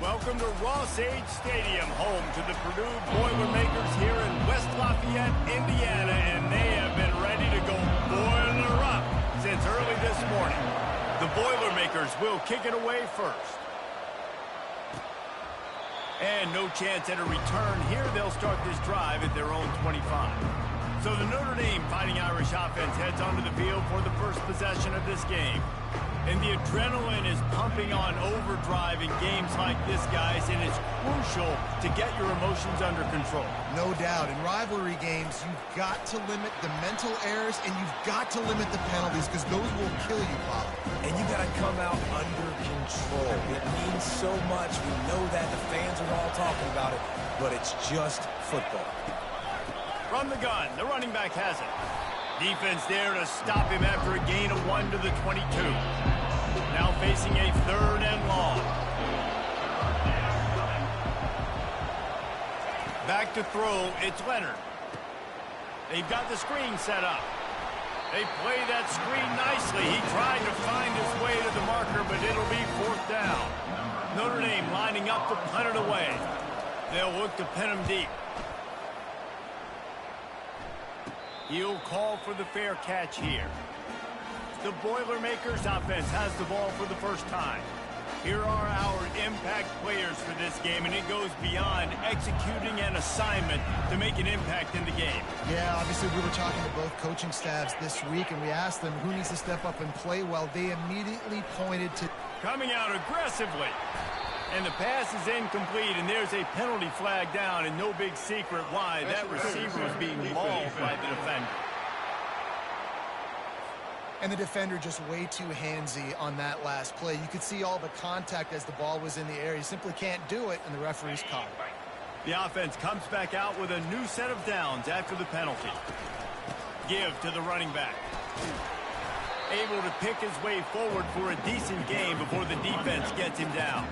Welcome to Ross-Age Stadium, home to the Purdue Boilermakers here in West Lafayette, Indiana, and they have been ready to go boiler up since early this morning. The Boilermakers will kick it away first. And no chance at a return here. They'll start this drive at their own 25. So the Notre Dame Fighting Irish offense heads onto the field for the first possession of this game. And the adrenaline is pumping on overdrive in games like this, guys, and it's crucial to get your emotions under control.
No doubt. In rivalry games, you've got to limit the mental errors, and you've got to limit the penalties, because those will kill you, Bob.
And you got to come out under control. It means so much. We know that. The fans are all talking about it, but it's just football.
From the gun, the running back has it. Defense there to stop him after a gain of 1 to the 22. Now facing a 3rd and long. Back to throw, it's Leonard. They've got the screen set up. They play that screen nicely. He tried to find his way to the marker, but it'll be 4th down. Notre Dame lining up to punt it away. They'll look to pin him deep. He'll call for the fair catch here. The Boilermakers offense has the ball for the first time. Here are our impact players for this game, and it goes beyond executing an assignment to make an impact in the game.
Yeah, obviously we were talking to both coaching staffs this week, and we asked them who needs to step up and play well. They immediately pointed to...
Coming out aggressively. And the pass is incomplete, and there's a penalty flag down, and no big secret why. That receiver is being mauled by the defender.
And the defender just way too handsy on that last play. You could see all the contact as the ball was in the air. He simply can't do it, and the referee's caught it.
The offense comes back out with a new set of downs after the penalty. Give to the running back. Able to pick his way forward for a decent game before the defense gets him down.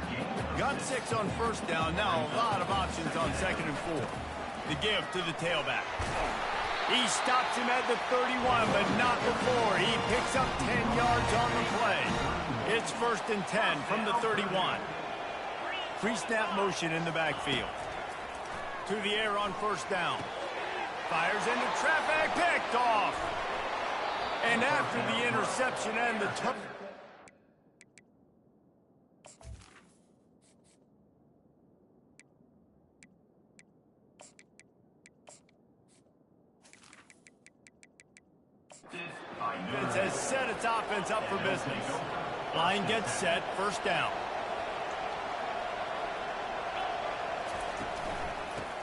Got 6 on 1st down. Now a lot of options on 2nd and 4. The give to the tailback. He stops him at the 31, but not before. He picks up 10 yards on the play. It's 1st and 10 from the 31. Pre-snap motion in the backfield. To the air on 1st down. Fires into traffic, picked off. And after the interception and the tough... Defense has set its offense up for business. Line gets set, 1st down.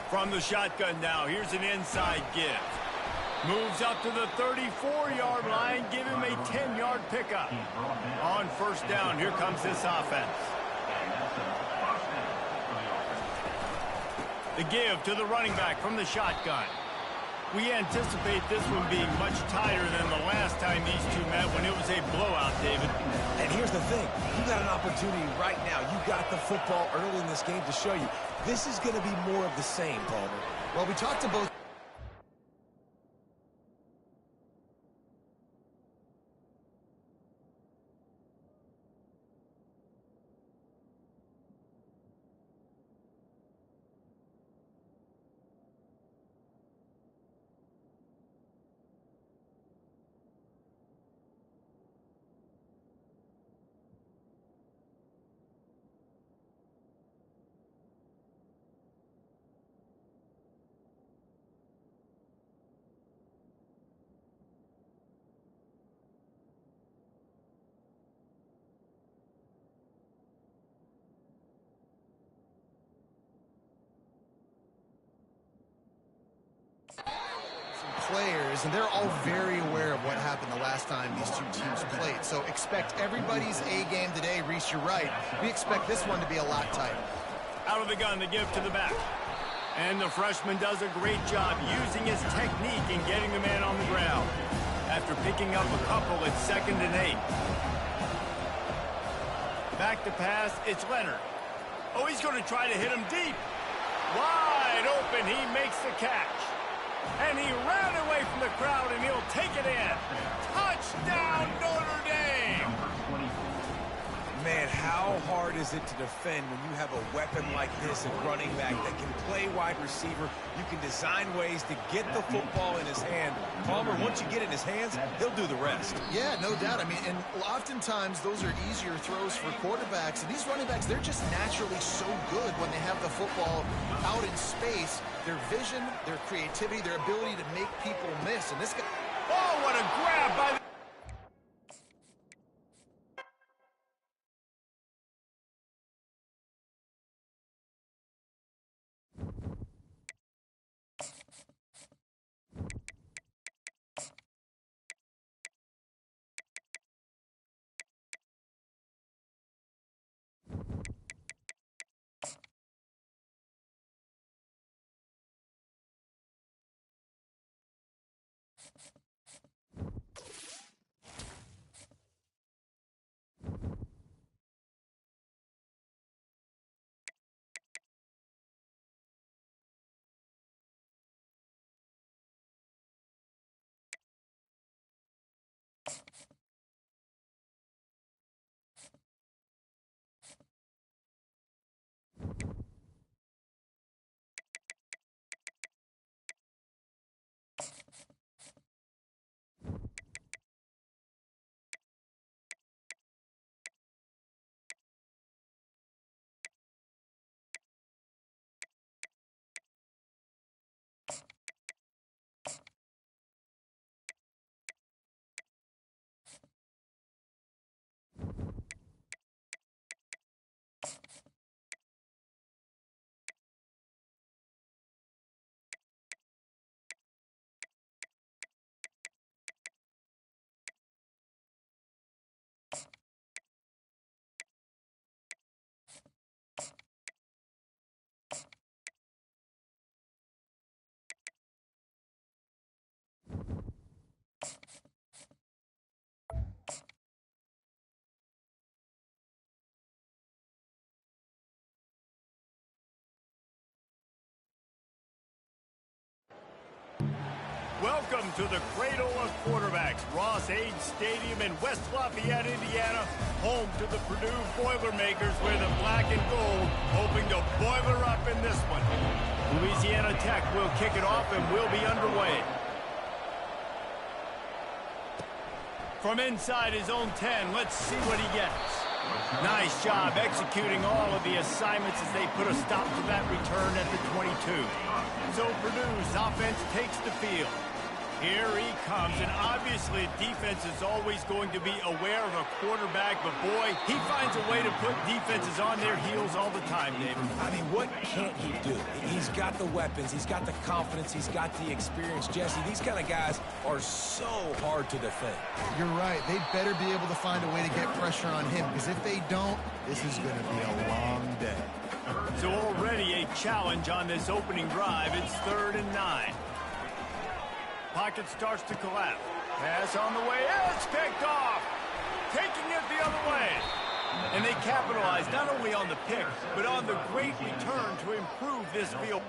From the shotgun now, here's an inside give. Moves up to the 34-yard line, give him a 10-yard pickup. On 1st down, here comes this offense. The give to the running back from the shotgun. We anticipate this one being much tighter than the last time these two met when it was a blowout, David.
And here's the thing. You got an opportunity right now. You got the football early in this game to show you. This is going to be more of the same, Palmer.
Well, we talked to both... players, and they're all very aware of what happened the last time these two teams played. So expect everybody's A game today. Reese, you're right. We expect this one to be a lot tighter.
Out of the gun, the give to the back. And the freshman does a great job using his technique in getting the man on the ground. After picking up a couple, it's 2nd and 8. Back to pass, it's Leonard. Oh, he's going to try to hit him deep. Wide open, he makes the catch. And he ran away from the crowd, and he'll take it in. Touchdown, Notre Dame!
Man, how hard is it to defend when you have a weapon like this at running back that can play wide receiver? You can design ways to get the football in his hand. Palmer, once you get it in his hands, he'll do the rest.
Yeah, no doubt. I mean, and oftentimes those are easier throws for quarterbacks. And these running backs, they're just naturally so good when they have the football out in space. Their vision, their creativity, their ability to make people miss. And this guy...
Oh, what a grab by the... Welcome to the cradle of quarterbacks, Ross-Ade Stadium in West Lafayette, Indiana, home to the Purdue Boilermakers, where the black and gold hoping to boiler up in this one. Louisiana Tech will kick it off and will be underway. From inside his own 10, let's see what he gets. Nice job executing all of the assignments as they put a stop to that return at the 22. So Purdue's offense takes the field. Here he comes, and obviously defense is always going to be aware of a quarterback, but boy, he finds a way to put defenses on their heels all the time, David.
I mean, what can't he do? He's got the weapons, he's got the confidence, he's got the experience. Jesse, these kind of guys are so hard to defend.
You're right. They better be able to find a way to get pressure on him, because if they don't, this is going to be a long day.
So already a challenge on this opening drive. It's 3rd and 9. Pocket starts to collapse. Pass on the way. It's picked off. Taking it the other way. And they capitalize not only on the pick, but on the great return to improve this field.